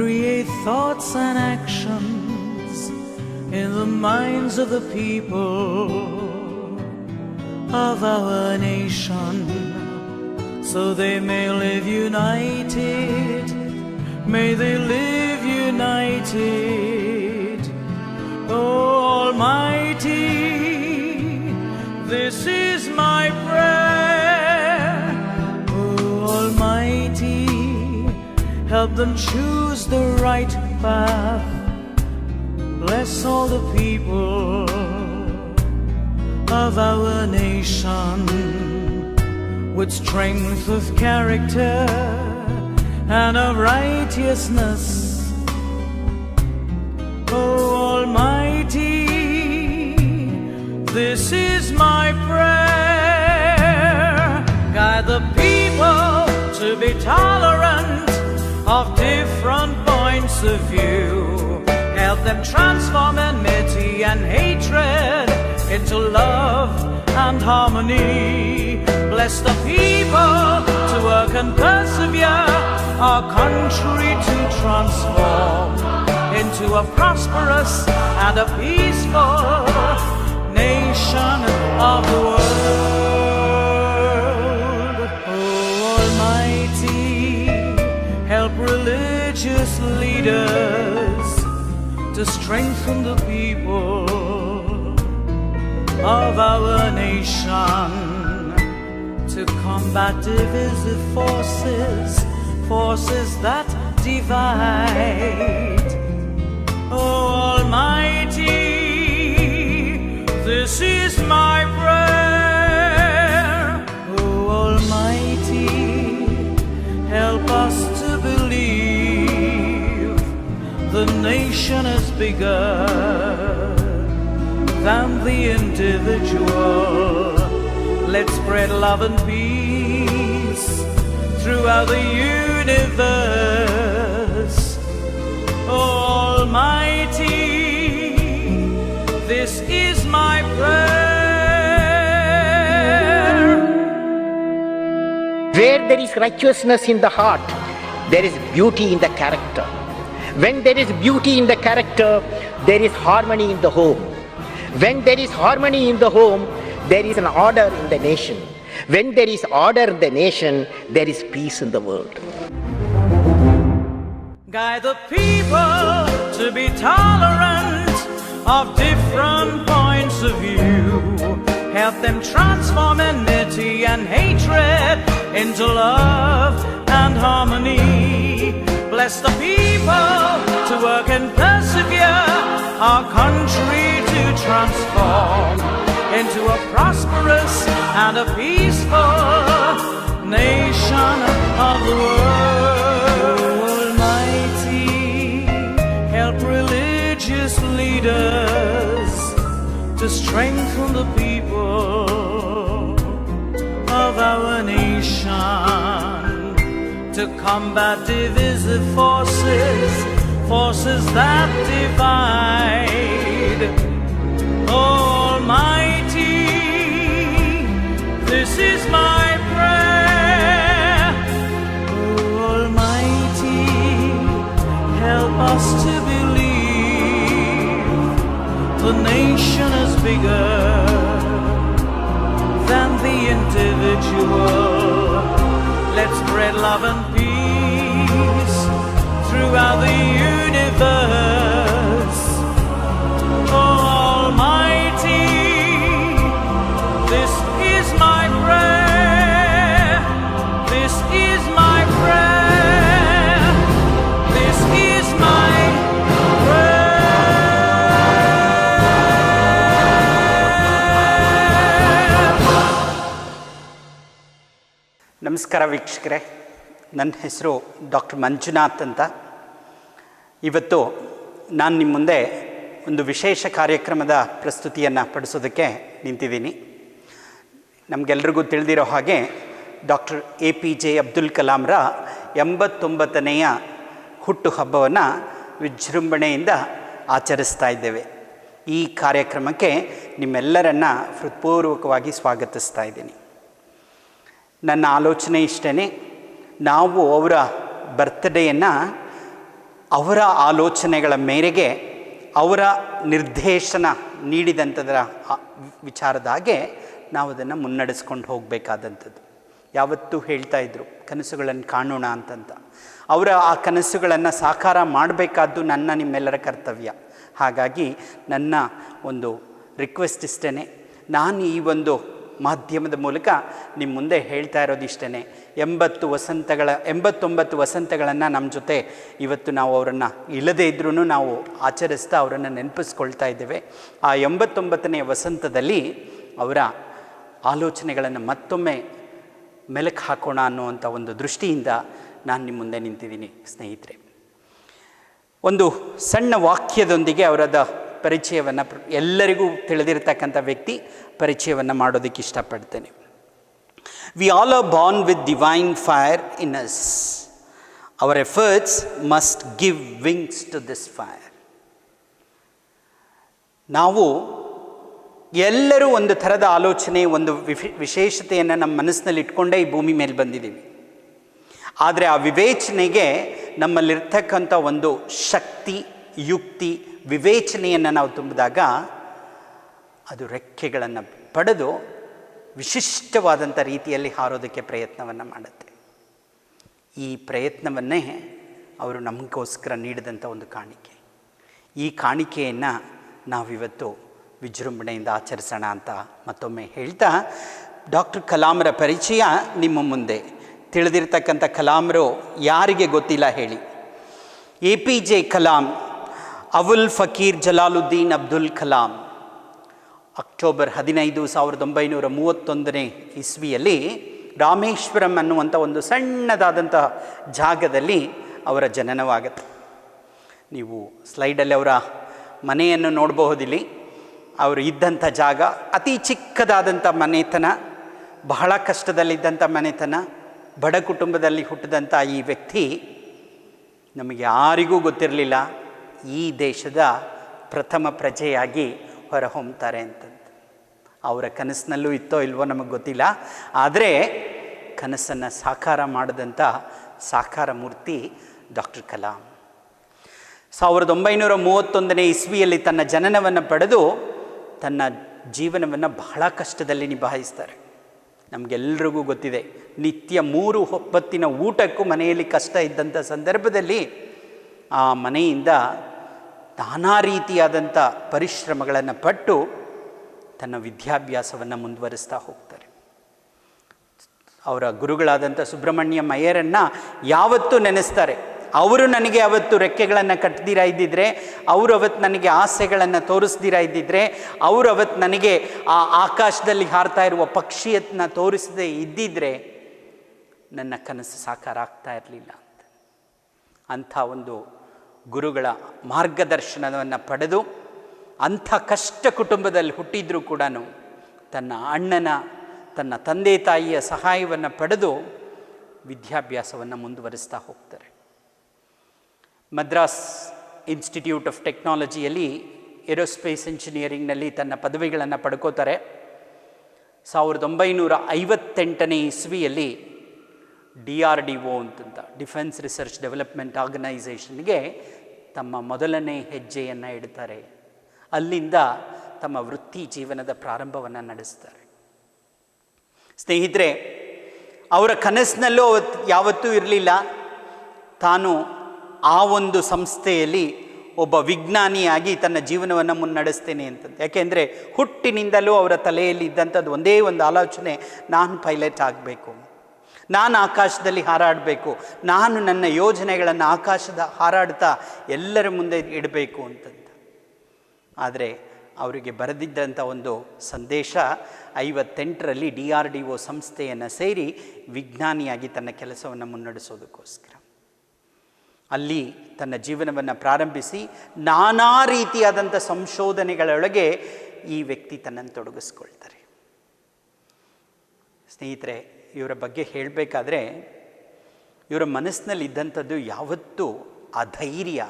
create thoughts and actions in the minds of the people of our nation, so they may live united, may they live united. Oh Almighty, this is my prayer. Oh Almighty, help them choose the right path. Bless all the people of our nation with strength of character and of righteousness. Oh Almighty, this is my prayer. Guide the people to be tolerant of different points of view. Help them transform enmity and hatred into love and harmony. Bless the people to work and persevere, our country to transform into a prosperous and a peaceful nation of the world. Oh Almighty, help religious leaders to strengthen the people of our nation, to combat divisive forces that divide. Oh Almighty, this is my prayer. Oh Almighty, help us to believe the nation is bigger than the individual. Let's spread love and peace throughout the universe. Oh Almighty, this is my prayer. Where there is righteousness in the heart, there is beauty in the character. When there is beauty in the character, there is harmony in the home. When there is harmony in the home, there is an order in the nation. When there is order in the nation, there is peace in the world. Guide the people to be tolerant of different points of view. Help them transform enmity and hatred into love and harmony. Bless the people to work and persevere, our country to transform into a prosperous and a peaceful nation of the world. Almighty, help religious leaders to strengthen the people of our nation, to combat divisive forces that divide. Almighty, this is my prayer. Oh Almighty, help us to believe the nation is bigger than the individual. Let's spread love and peace throughout the universe. Almighty, this is my prayer. This is my prayer. This is my ನಮಸ್ಕಾರ ವೀಕ್ಷಕರೇ, ನನ್ನ ಹೆಸರು doctor Manjunath ಅಂತ. ಇವತ್ತು ನಾನು ನಿಮ್ಮ ಮುಂದೆ ಒಂದು ವಿಶೇಷ ಕಾರ್ಯಕ್ರಮದ ಪ್ರಸ್ತುತಿಯನ್ನು ಪಡಿಸೋದಕ್ಕೆ ನಿಂತಿದ್ದೀನಿ. ನಮಗೆಲ್ರಿಗೂ ತಿಳಿದಿರೋ ಹಾಗೆ ಡಾಕ್ಟರ್ APJ ಅಬ್ದುಲ್ ಕಲಾಂರ 89ನೆಯ ಹುಟ್ಟುಹಬ್ಬವನ್ನು ವಿಜೃಂಭಣೆಯಿಂದ ಆಚರಿಸ್ತಾ ಇದ್ದೇವೆ. ಈ ಕಾರ್ಯಕ್ರಮಕ್ಕೆ ನಿಮ್ಮೆಲ್ಲರನ್ನ ಹೃತ್ಪೂರ್ವಕವಾಗಿ ಸ್ವಾಗತಿಸ್ತಾ ಇದ್ದೀನಿ. ನನ್ನ ಆಲೋಚನೆ ಇಷ್ಟೇ, ನಾವು ಅವರ ಬರ್ತ್ಡೇಯನ್ನು ಅವರ ಆಲೋಚನೆಗಳ ಮೇರೆಗೆ ಅವರ ನಿರ್ದೇಶನ ನೀಡಿದಂಥದ್ರ ವಿಚಾರದ ಹಾಗೆ ನಾವು ಅದನ್ನು ಮುನ್ನಡೆಸ್ಕೊಂಡು ಹೋಗಬೇಕಾದಂಥದ್ದು. ಯಾವತ್ತೂ ಹೇಳ್ತಾ ಇದ್ದರು ಕನಸುಗಳನ್ನು ಕಾಣೋಣ ಅಂತಂತ. ಅವರ ಆ ಕನಸುಗಳನ್ನು ಸಾಕಾರ ಮಾಡಬೇಕಾದ್ದು ನನ್ನ ನಿಮ್ಮೆಲ್ಲರ ಕರ್ತವ್ಯ. ಹಾಗಾಗಿ ನನ್ನ ಒಂದು ರಿಕ್ವೆಸ್ಟ್ ಇಷ್ಟೇ, ನಾನು ಈ ಒಂದು ಮಾಧ್ಯಮದ ಮೂಲಕ ನಿಮ್ಮ ಮುಂದೆ ಹೇಳ್ತಾ ಇರೋದು ಇಷ್ಟೇ. 89 ವಸಂತಗಳನ್ನು ನಮ್ಮ ಜೊತೆ ಇವತ್ತು ನಾವು ಅವರನ್ನು ಇಲ್ಲದೇ ಇದ್ರೂ ನಾವು ಆಚರಿಸ್ತಾ ಅವರನ್ನು ನೆನಪಿಸ್ಕೊಳ್ತಾ ಇದ್ದೇವೆ. ಆ 89ನೇ ವಸಂತದಲ್ಲಿ ಅವರ ಆಲೋಚನೆಗಳನ್ನು ಮತ್ತೊಮ್ಮೆ ಮೆಲುಕು ಹಾಕೋಣ ಅನ್ನುವಂಥ ಒಂದು ದೃಷ್ಟಿಯಿಂದ ನಾನು ನಿಮ್ಮ ಮುಂದೆ ನಿಂತಿದ್ದೀನಿ ಸ್ನೇಹಿತರೆ. ಒಂದು ಸಣ್ಣ ವಾಕ್ಯದೊಂದಿಗೆ ಅವರದ ಪರಿಚಯವನ್ನು, ಎಲ್ಲರಿಗೂ ತಿಳಿದಿರ್ತಕ್ಕಂಥ ವ್ಯಕ್ತಿ ಪರಿಚಯವನ್ನು ಮಾಡೋದಕ್ಕೆ ಇಷ್ಟಪಡ್ತೇನೆ. We all are born with divine fire in us. Our efforts must give wings to this fire. ನಾವು ಎಲ್ಲರೂ ಒಂದು ಥರದ ಆಲೋಚನೆ, ಒಂದು ವಿಶೇಷತೆಯನ್ನು ನಮ್ಮ ಮನಸ್ಸಿನಲ್ಲಿ ಇಟ್ಕೊಂಡೇ ಈ ಭೂಮಿ ಮೇಲೆ ಬಂದಿದ್ದೀವಿ. ಆದರೆ ಆ ವಿವೇಚನೆಗೆ ನಮ್ಮಲ್ಲಿರ್ತಕ್ಕಂಥ ಒಂದು ಶಕ್ತಿ, ಯುಕ್ತಿ, ವಿವೇಚನೆಯನ್ನು ನಾವು ತುಂಬಿದಾಗ ಅದು ರೆಕ್ಕೆಗಳನ್ನು ಪಡೆದು ವಿಶಿಷ್ಟವಾದಂಥ ರೀತಿಯಲ್ಲಿ ಹಾರೋದಕ್ಕೆ ಪ್ರಯತ್ನವನ್ನು ಮಾಡುತ್ತೆ. ಈ ಪ್ರಯತ್ನವನ್ನೇ ಅವರು ನಮಗೋಸ್ಕರ ನೀಡಿದಂಥ ಒಂದು ಕಾಣಿಕೆ. ಈ ಕಾಣಿಕೆಯನ್ನು ನಾವಿವತ್ತು ವಿಜೃಂಭಣೆಯಿಂದ ಆಚರಿಸೋಣ ಅಂತ ಮತ್ತೊಮ್ಮೆ ಹೇಳ್ತಾ, ಡಾಕ್ಟರ್ ಕಲಾಮರ ಪರಿಚಯ ನಿಮ್ಮ ಮುಂದೆ. ತಿಳಿದಿರ್ತಕ್ಕಂಥ ಕಲಾಮರು ಯಾರಿಗೆ ಗೊತ್ತಿಲ್ಲ ಹೇಳಿ? APJ ಕಲಾಂ, ಅಬುಲ್ ಫಕೀರ್ ಜಲಾಲುದ್ದೀನ್ ಅಬ್ದುಲ್ ಕಲಾಂ, ಅಕ್ಟೋಬರ್ 15, 1931 ಇಸ್ವಿಯಲ್ಲಿ ರಾಮೇಶ್ವರಂ ಅನ್ನುವಂಥ ಒಂದು ಸಣ್ಣದಾದಂಥ ಜಾಗದಲ್ಲಿ ಅವರ ಜನನವಾಗತ್ತೆ. ನೀವು ಸ್ಲೈಡಲ್ಲಿ ಅವರ ಮನೆಯನ್ನು ನೋಡಬಹುದಿಲ್ಲಿ. ಅವರು ಇದ್ದಂಥ ಜಾಗ ಅತಿ ಚಿಕ್ಕದಾದಂಥ ಮನೆತನ, ಬಹಳ ಕಷ್ಟದಲ್ಲಿದ್ದಂಥ ಮನೆತನ, ಬಡ ಕುಟುಂಬದಲ್ಲಿ ಹುಟ್ಟಿದಂಥ ಈ ವ್ಯಕ್ತಿ ನಮಗೆ ಯಾರಿಗೂ ಗೊತ್ತಿರಲಿಲ್ಲ ಈ ದೇಶದ ಪ್ರಥಮ ಪ್ರಜೆಯಾಗಿ ಹೊರಹೊಮ್ತಾರೆ ಅಂತಂದು. ಅವರ ಕನಸಿನಲ್ಲೂ ಇತ್ತೋ ಇಲ್ವೋ ನಮಗೆ ಗೊತ್ತಿಲ್ಲ. ಆದರೆ ಕನಸನ್ನು ಸಾಕಾರ ಮಾಡಿದಂಥ ಸಾಕಾರ ಮೂರ್ತಿ ಡಾಕ್ಟರ್ ಕಲಾಂ. 1931 ಇಸ್ವಿಯಲ್ಲಿ ತನ್ನ ಜನನವನ್ನು ಪಡೆದು ತನ್ನ ಜೀವನವನ್ನು ಬಹಳ ಕಷ್ಟದಲ್ಲಿ ನಿಭಾಯಿಸ್ತಾರೆ. ನಮಗೆಲ್ರಿಗೂ ಗೊತ್ತಿದೆ, ನಿತ್ಯ 3 ಹೊತ್ತಿನ ಊಟಕ್ಕೂ ಮನೆಯಲ್ಲಿ ಕಷ್ಟ ಇದ್ದಂಥ ಸಂದರ್ಭದಲ್ಲಿ ಆ ಮನೆಯಿಂದ ನಾನಾ ರೀತಿಯಾದಂಥ ಪರಿಶ್ರಮಗಳನ್ನು ಪಟ್ಟು ತನ್ನ ವಿದ್ಯಾಭ್ಯಾಸವನ್ನು ಮುಂದುವರಿಸ್ತಾ ಹೋಗ್ತಾರೆ. ಅವರ ಗುರುಗಳಾದಂಥ ಸುಬ್ರಹ್ಮಣ್ಯಂ ಅಯ್ಯರನ್ನು ಯಾವತ್ತೂ ನೆನೆಸ್ತಾರೆ. ಅವರು ನನಗೆ ಅವತ್ತು ರೆಕ್ಕೆಗಳನ್ನು ಕಟ್ಟದಿರ ಇದ್ದಿದ್ರೆ, ಅವರು ಅವತ್ತು ನನಗೆ ಆಸೆಗಳನ್ನು ತೋರಿಸ್ದಿರ ಇದ್ದಿದ್ರೆ, ಅವರು ಅವತ್ತು ನನಗೆ ಆ ಆಕಾಶದಲ್ಲಿ ಹಾರ್ತಾ ಇರುವ ಪಕ್ಷಿಯನ್ನು ತೋರಿಸದೇ ಇದ್ದಿದ್ರೆ ನನ್ನ ಕನಸು ಸಾಕಾರ ಆಗ್ತಾ ಇರಲಿಲ್ಲ ಅಂತ. ಅಂಥ ಒಂದು ಗುರುಗಳ ಮಾರ್ಗದರ್ಶನವನ್ನು ಪಡೆದು ಅಂಥ ಕಷ್ಟ ಕುಟುಂಬದಲ್ಲಿ ಹುಟ್ಟಿದ್ರೂ ಕೂಡ ತನ್ನ ಅಣ್ಣನ, ತನ್ನ ತಂದೆ ತಾಯಿಯ ಸಹಾಯವನ್ನು ಪಡೆದು ವಿದ್ಯಾಭ್ಯಾಸವನ್ನು ಮುಂದುವರಿಸ್ತಾ ಹೋಗ್ತಾರೆ. ಮದ್ರಾಸ್ ಇನ್ಸ್ಟಿಟ್ಯೂಟ್ ಆಫ್ ಟೆಕ್ನಾಲಜಿಯಲ್ಲಿ ಏರೋಸ್ಪೇಸ್ ಇಂಜಿನಿಯರಿಂಗ್ನಲ್ಲಿ ತನ್ನ ಪದವಿಗಳನ್ನು ಪಡ್ಕೋತಾರೆ. 1958 ಇಸ್ವಿಯಲ್ಲಿ DRDO ಅಂತಂತ ಡಿಫೆನ್ಸ್ ರಿಸರ್ಚ್ ಡೆವಲಪ್ಮೆಂಟ್ ಆರ್ಗನೈಸೇಷನ್ಗೆ ತಮ್ಮ ಮೊದಲನೇ ಹೆಜ್ಜೆಯನ್ನು ಇಡ್ತಾರೆ. ಅಲ್ಲಿಂದ ತಮ್ಮ ವೃತ್ತಿ ಜೀವನದ ಪ್ರಾರಂಭವನ್ನು ನಡೆಸ್ತಾರೆ. ಸ್ನೇಹಿತರೆ, ಅವರ ಕನಸಿನಲ್ಲೂ ಯಾವತ್ತೂ ಇರಲಿಲ್ಲ ತಾನು ಆ ಒಂದು ಸಂಸ್ಥೆಯಲ್ಲಿ ಒಬ್ಬ ವಿಜ್ಞಾನಿಯಾಗಿ ತನ್ನ ಜೀವನವನ್ನು ಮುನ್ನಡೆಸ್ತೇನೆ ಅಂತಂದು. ಯಾಕೆಂದರೆ ಹುಟ್ಟಿನಿಂದಲೂ ಅವರ ತಲೆಯಲ್ಲಿ ಇದ್ದಂಥದ್ದು ಒಂದೇ ಒಂದು ಆಲೋಚನೆ, ನಾನು ಪೈಲಟ್ ಆಗಬೇಕು, ನಾನು ಆಕಾಶದಲ್ಲಿ ಹಾರಾಡಬೇಕು, ನಾನು ನನ್ನ ಯೋಜನೆಗಳನ್ನು ಆಕಾಶದ ಹಾರಾಡ್ತಾ ಎಲ್ಲರ ಮುಂದೆ ಇಡಬೇಕು ಅಂತಂದು. ಆದರೆ ಅವರಿಗೆ ಬರೆದಿದ್ದಂಥ ಒಂದು ಸಂದೇಶ 58ರಲ್ಲಿ DRDO ಸಂಸ್ಥೆಯನ್ನು ಸೇರಿ ವಿಜ್ಞಾನಿಯಾಗಿ ತನ್ನ ಕೆಲಸವನ್ನು ಮುನ್ನಡೆಸೋದಕ್ಕೋಸ್ಕರ ಅಲ್ಲಿ ತನ್ನ ಜೀವನವನ್ನು ಪ್ರಾರಂಭಿಸಿ ನಾನಾ ರೀತಿಯಾದಂಥ ಸಂಶೋಧನೆಗಳೊಳಗೆ ಈ ವ್ಯಕ್ತಿ ತನ್ನನ್ನು ತೊಡಗಿಸ್ಕೊಳ್ತಾರೆ. ಸ್ನೇಹಿತರೆ, ಇವರ ಬಗ್ಗೆ ಹೇಳಬೇಕಾದ್ರೆ ಇವರ ಮನಸ್ಸಿನಲ್ಲಿ ಇದ್ದಂಥದ್ದು ಯಾವತ್ತೂ ಆ ಧೈರ್ಯ,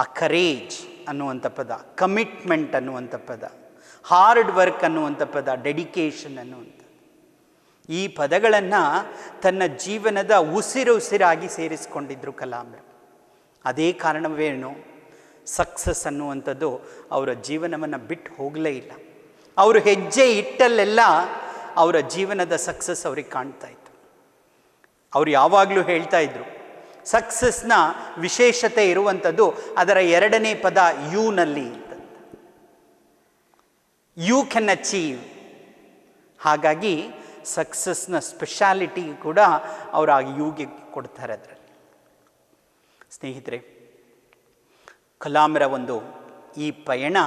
ಆ ಕರೇಜ್ ಅನ್ನುವಂಥ ಪದ, ಕಮಿಟ್ಮೆಂಟ್ ಅನ್ನುವಂಥ ಪದ, ಹಾರ್ಡ್ ವರ್ಕ್ ಅನ್ನುವಂಥ ಪದ, ಡೆಡಿಕೇಶನ್ ಅನ್ನುವಂಥ ಈ ಪದಗಳನ್ನು ತನ್ನ ಜೀವನದ ಉಸಿರಾಗಿ ಸೇರಿಸ್ಕೊಂಡಿದ್ರು ಕಲಾಂರು. ಅದೇ ಕಾರಣವೇನು ಸಕ್ಸಸ್ ಅನ್ನುವಂಥದ್ದು ಅವರ ಜೀವನವನ್ನು ಬಿಟ್ಟು ಹೋಗಲೇ ಇಲ್ಲ. ಅವರು ಹೆಜ್ಜೆ ಇಟ್ಟಲ್ಲೆಲ್ಲ ಅವರ ಜೀವನದ ಸಕ್ಸಸ್ ಅವ್ರಿಗೆ ಕಾಣ್ತಾ ಇತ್ತು. ಅವರು ಯಾವಾಗಲೂ ಹೇಳ್ತಾ ಇದ್ರು, ಸಕ್ಸಸ್ನ ವಿಶೇಷತೆ ಇರುವಂಥದ್ದು ಅದರ ಎರಡನೇ ಪದ ಯೂನಲ್ಲಿ. You can achieve. ಹಾಗಾಗಿ ಸಕ್ಸಸ್ನ ಸ್ಪೆಷಾಲಿಟಿ ಕೂಡ ಅವರು ಆ ಯುಗೆ ಕೊಡ್ತಾರೆ. ಅದರಲ್ಲಿ ಸ್ನೇಹಿತರೆ, ಕಲಾಂರ ಒಂದು ಈ ಪಯಣ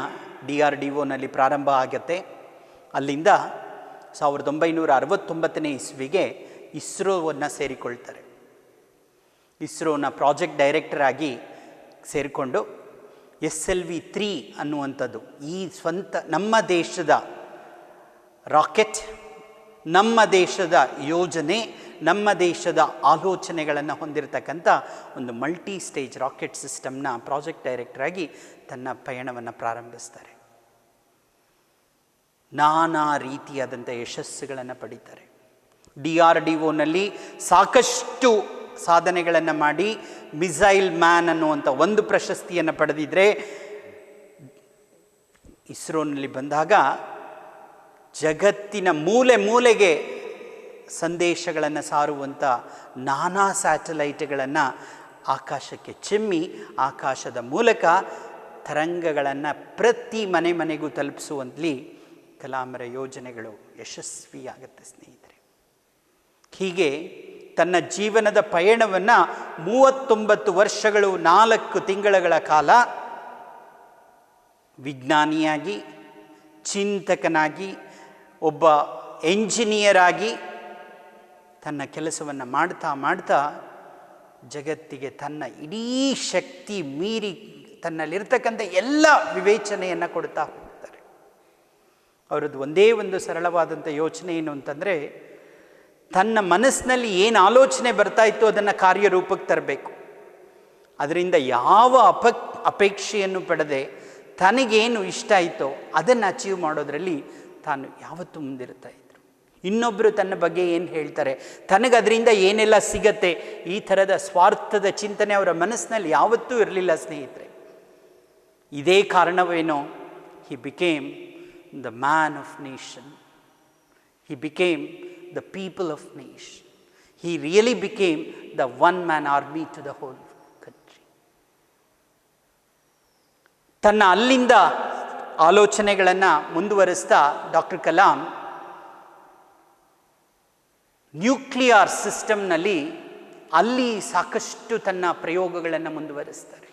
DRDOನಲ್ಲಿ ಪ್ರಾರಂಭ ಆಗುತ್ತೆ. ಅಲ್ಲಿಂದ 1969ನೇ ಇಸ್ವಿಗೆ ಇಸ್ರೋವನ್ನು ಸೇರಿಕೊಳ್ತಾರೆ. ಇಸ್ರೋನ ಪ್ರಾಜೆಕ್ಟ್ ಡೈರೆಕ್ಟರ್ ಆಗಿ ಸೇರಿಕೊಂಡು SLV-3 ಅನ್ನುವಂಥದ್ದು ಈ ಸ್ವಂತ ನಮ್ಮ ದೇಶದ ರಾಕೆಟ್, ನಮ್ಮ ದೇಶದ ಯೋಜನೆ, ನಮ್ಮ ದೇಶದ ಆಲೋಚನೆಗಳನ್ನು ಹೊಂದಿರತಕ್ಕಂಥ ಒಂದು ಮಲ್ಟಿ ಸ್ಟೇಜ್ ರಾಕೆಟ್ ಸಿಸ್ಟಮ್ನ ಪ್ರಾಜೆಕ್ಟ್ ಡೈರೆಕ್ಟರ್ ಆಗಿ ತನ್ನ ಪಯಣವನ್ನು ಪ್ರಾರಂಭಿಸ್ತಾರೆ. ನಾನಾ ರೀತಿಯಾದಂಥ ಯಶಸ್ಸುಗಳನ್ನು ಪಡೀತಾರೆ. DRDOನಲ್ಲಿ ಸಾಕಷ್ಟು ಸಾಧನೆಗಳನ್ನು ಮಾಡಿ ಮಿಸೈಲ್ ಮ್ಯಾನ್ ಅನ್ನುವಂಥ ಒಂದು ಪ್ರಶಸ್ತಿಯನ್ನು ಪಡೆದಿದ್ದರೆ, ಇಸ್ರೋನಲ್ಲಿ ಬಂದಾಗ ಜಗತ್ತಿನ ಮೂಲೆ ಮೂಲೆಗೆ ಸಂದೇಶಗಳನ್ನು ಸಾರುವಂಥ ನಾನಾ ಸ್ಯಾಟಲೈಟ್ಗಳನ್ನು ಆಕಾಶಕ್ಕೆ ಚಿಮ್ಮಿ ಆಕಾಶದ ಮೂಲಕ ತರಂಗಗಳನ್ನು ಪ್ರತಿ ಮನೆ ಮನೆಗೂ ತಲುಪಿಸುವಂತಲಿ ಕಲಾಂರ ಯೋಜನೆಗಳು ಯಶಸ್ವಿಯಾಗುತ್ತೆ. ಸ್ನೇಹಿತರೆ, ಹೀಗೆ ತನ್ನ ಜೀವನದ ಪಯಣವನ್ನು 39 ವರ್ಷಗಳು 4 ತಿಂಗಳ ಕಾಲ ವಿಜ್ಞಾನಿಯಾಗಿ, ಚಿಂತಕನಾಗಿ, ಒಬ್ಬ ಎಂಜಿನಿಯರ್ ಆಗಿ ತನ್ನ ಕೆಲಸವನ್ನು ಮಾಡ್ತಾ ಮಾಡ್ತಾ ಜಗತ್ತಿಗೆ ತನ್ನ ಇಡೀ ಶಕ್ತಿ ಮೀರಿ ತನ್ನಲ್ಲಿರ್ತಕ್ಕಂಥ ಎಲ್ಲ ವಿವೇಚನೆಯನ್ನು ಕೊಡ್ತಾ ಹೋಗ್ತಾರೆ. ಅವರದ್ದು ಒಂದೇ ಒಂದು ಸರಳವಾದಂಥ ಯೋಚನೆ ಏನು ಅಂತಂದರೆ, ತನ್ನ ಮನಸ್ಸಿನಲ್ಲಿ ಏನು ಆಲೋಚನೆ ಬರ್ತಾ ಇತ್ತು ಅದನ್ನು ಕಾರ್ಯರೂಪಕ್ಕೆ ತರಬೇಕು. ಅದರಿಂದ ಯಾವ ಅಪೇಕ್ಷೆಯನ್ನು ಪಡೆದೆ ತನಗೇನು ಇಷ್ಟ ಆಯಿತೋ ಅದನ್ನು ಅಚೀವ್ ಮಾಡೋದರಲ್ಲಿ ತಾನು ಯಾವತ್ತೂ ಮುಂದಿರ್ತಾ ಇದ್ರು. ಇನ್ನೊಬ್ಬರು ತನ್ನ ಬಗ್ಗೆ ಏನು ಹೇಳ್ತಾರೆ, ತನಗದರಿಂದ ಏನೆಲ್ಲ ಸಿಗತ್ತೆ, ಈ ಥರದ ಸ್ವಾರ್ಥದ ಚಿಂತನೆ ಅವರ ಮನಸ್ಸಿನಲ್ಲಿ ಯಾವತ್ತೂ ಇರಲಿಲ್ಲ. ಸ್ನೇಹಿತರೆ, ಇದೇ ಕಾರಣವೇನೋ he became the man of nation. He became the people of nation. He really became the one-man army to the whole country. ತನ್ನ ಅಲ್ಲಿಂದ ಆಲೋಚನೆಗಳನ್ನು ಮುಂದುವರಿಸ್ತಾ ಡಾಕ್ಟರ್ ಕಲಾಂ ನ್ಯೂಕ್ಲಿಯರ್ ಸಿಸ್ಟಮ್ನಲ್ಲಿ ಅಲ್ಲಿ ಸಾಕಷ್ಟು ತನ್ನ ಪ್ರಯೋಗಗಳನ್ನು ಮುಂದುವರಿಸ್ತಾರೆ.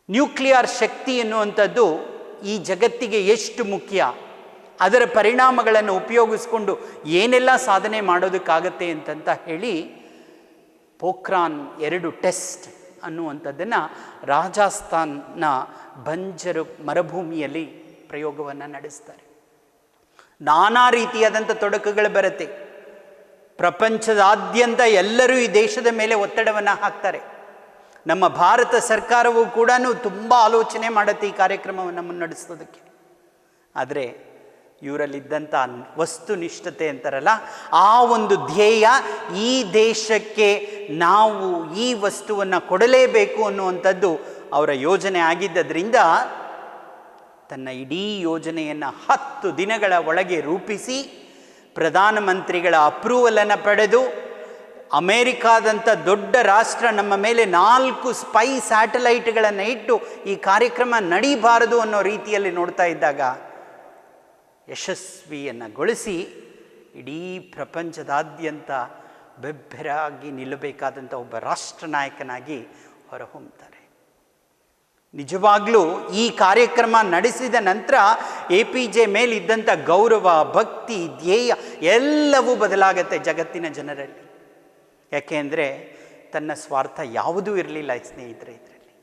ನ್ಯೂಕ್ಲಿಯರ್ ಶಕ್ತಿ ಎನ್ನುವಂಥದ್ದು ಈ ಜಗತ್ತಿಗೆ ಎಷ್ಟು ಮುಖ್ಯ, ಅದರ ಪರಿಣಾಮಗಳನ್ನು ಉಪಯೋಗಿಸ್ಕೊಂಡು ಏನೆಲ್ಲ ಸಾಧನೆ ಮಾಡೋದಕ್ಕಾಗತ್ತೆ ಅಂತಂತ ಹೇಳಿ ಪೋಖ್ರಾನ್ 2 ಟೆಸ್ಟ್ ಅನ್ನುವಂಥದ್ದನ್ನು ರಾಜಸ್ಥಾನ್ನ ಬಂಜರು ಮರುಭೂಮಿಯಲ್ಲಿ ಪ್ರಯೋಗವನ್ನು ನಡೆಸ್ತಾರೆ. ನಾನಾ ರೀತಿಯಾದಂಥ ತೊಡಕುಗಳು ಬರುತ್ತೆ. ಪ್ರಪಂಚದಾದ್ಯಂತ ಎಲ್ಲರೂ ಈ ದೇಶದ ಮೇಲೆ ಒತ್ತಡವನ್ನು ಹಾಕ್ತಾರೆ. ನಮ್ಮ ಭಾರತ ಸರ್ಕಾರವು ಕೂಡ ತುಂಬ ಆಲೋಚನೆ ಮಾಡುತ್ತೆ ಈ ಕಾರ್ಯಕ್ರಮವನ್ನು ಮುನ್ನಡೆಸೋದಕ್ಕೆ. ಆದರೆ ಇವರಲ್ಲಿದ್ದಂಥ ವಸ್ತುನಿಷ್ಠತೆ ಅಂತಾರಲ್ಲ, ಆ ಒಂದು ಧ್ಯೇಯ, ಈ ದೇಶಕ್ಕೆ ನಾವು ಈ ವಸ್ತುವನ್ನು ಕೊಡಲೇಬೇಕು ಅನ್ನುವಂಥದ್ದು ಅವರ ಯೋಜನೆ ಆಗಿದ್ದರಿಂದ ತನ್ನ ಇಡೀ ಯೋಜನೆಯನ್ನು 10 ದಿನಗಳ ಒಳಗೆ ರೂಪಿಸಿ ಪ್ರಧಾನಮಂತ್ರಿಗಳ ಅಪ್ರೂವಲನ್ನು ಪಡೆದು ಅಮೇರಿಕಾದಂಥ ದೊಡ್ಡ ರಾಷ್ಟ್ರ ನಮ್ಮ ಮೇಲೆ 4 ಸ್ಪೈ ಸ್ಯಾಟಲೈಟ್ಗಳನ್ನು ಇಟ್ಟು ಈ ಕಾರ್ಯಕ್ರಮ ನಡೀಬಾರದು ಅನ್ನೋ ರೀತಿಯಲ್ಲಿ ನೋಡ್ತಾ ಇದ್ದಾಗ ಯಶಸ್ವಿಯನ್ನುಗೊಳಿಸಿ ಇಡೀ ಪ್ರಪಂಚದಾದ್ಯಂತ ಬೆಬ್ಬೆರಾಗಿ ನಿಲ್ಲಬೇಕಾದಂಥ ಒಬ್ಬ ರಾಷ್ಟ್ರ ನಾಯಕನಾಗಿ ಹೊರಹೊಮ್ಮುತ್ತಾರೆ. ನಿಜವಾಗ್ಲೂ ಈ ಕಾರ್ಯಕ್ರಮ ನಡೆಸಿದ ನಂತರ APJ ಮೇಲಿದ್ದಂಥ ಗೌರವ, ಭಕ್ತಿ, ಧ್ಯೇಯ ಎಲ್ಲವೂ ಬದಲಾಗತ್ತೆ ಜಗತ್ತಿನ ಜನರಲ್ಲಿ. ಯಾಕೆಂದರೆ ತನ್ನ ಸ್ವಾರ್ಥ ಯಾವುದೂ ಇರಲಿಲ್ಲ ಸ್ನೇಹಿತರೆ ಇದರಲ್ಲಿ.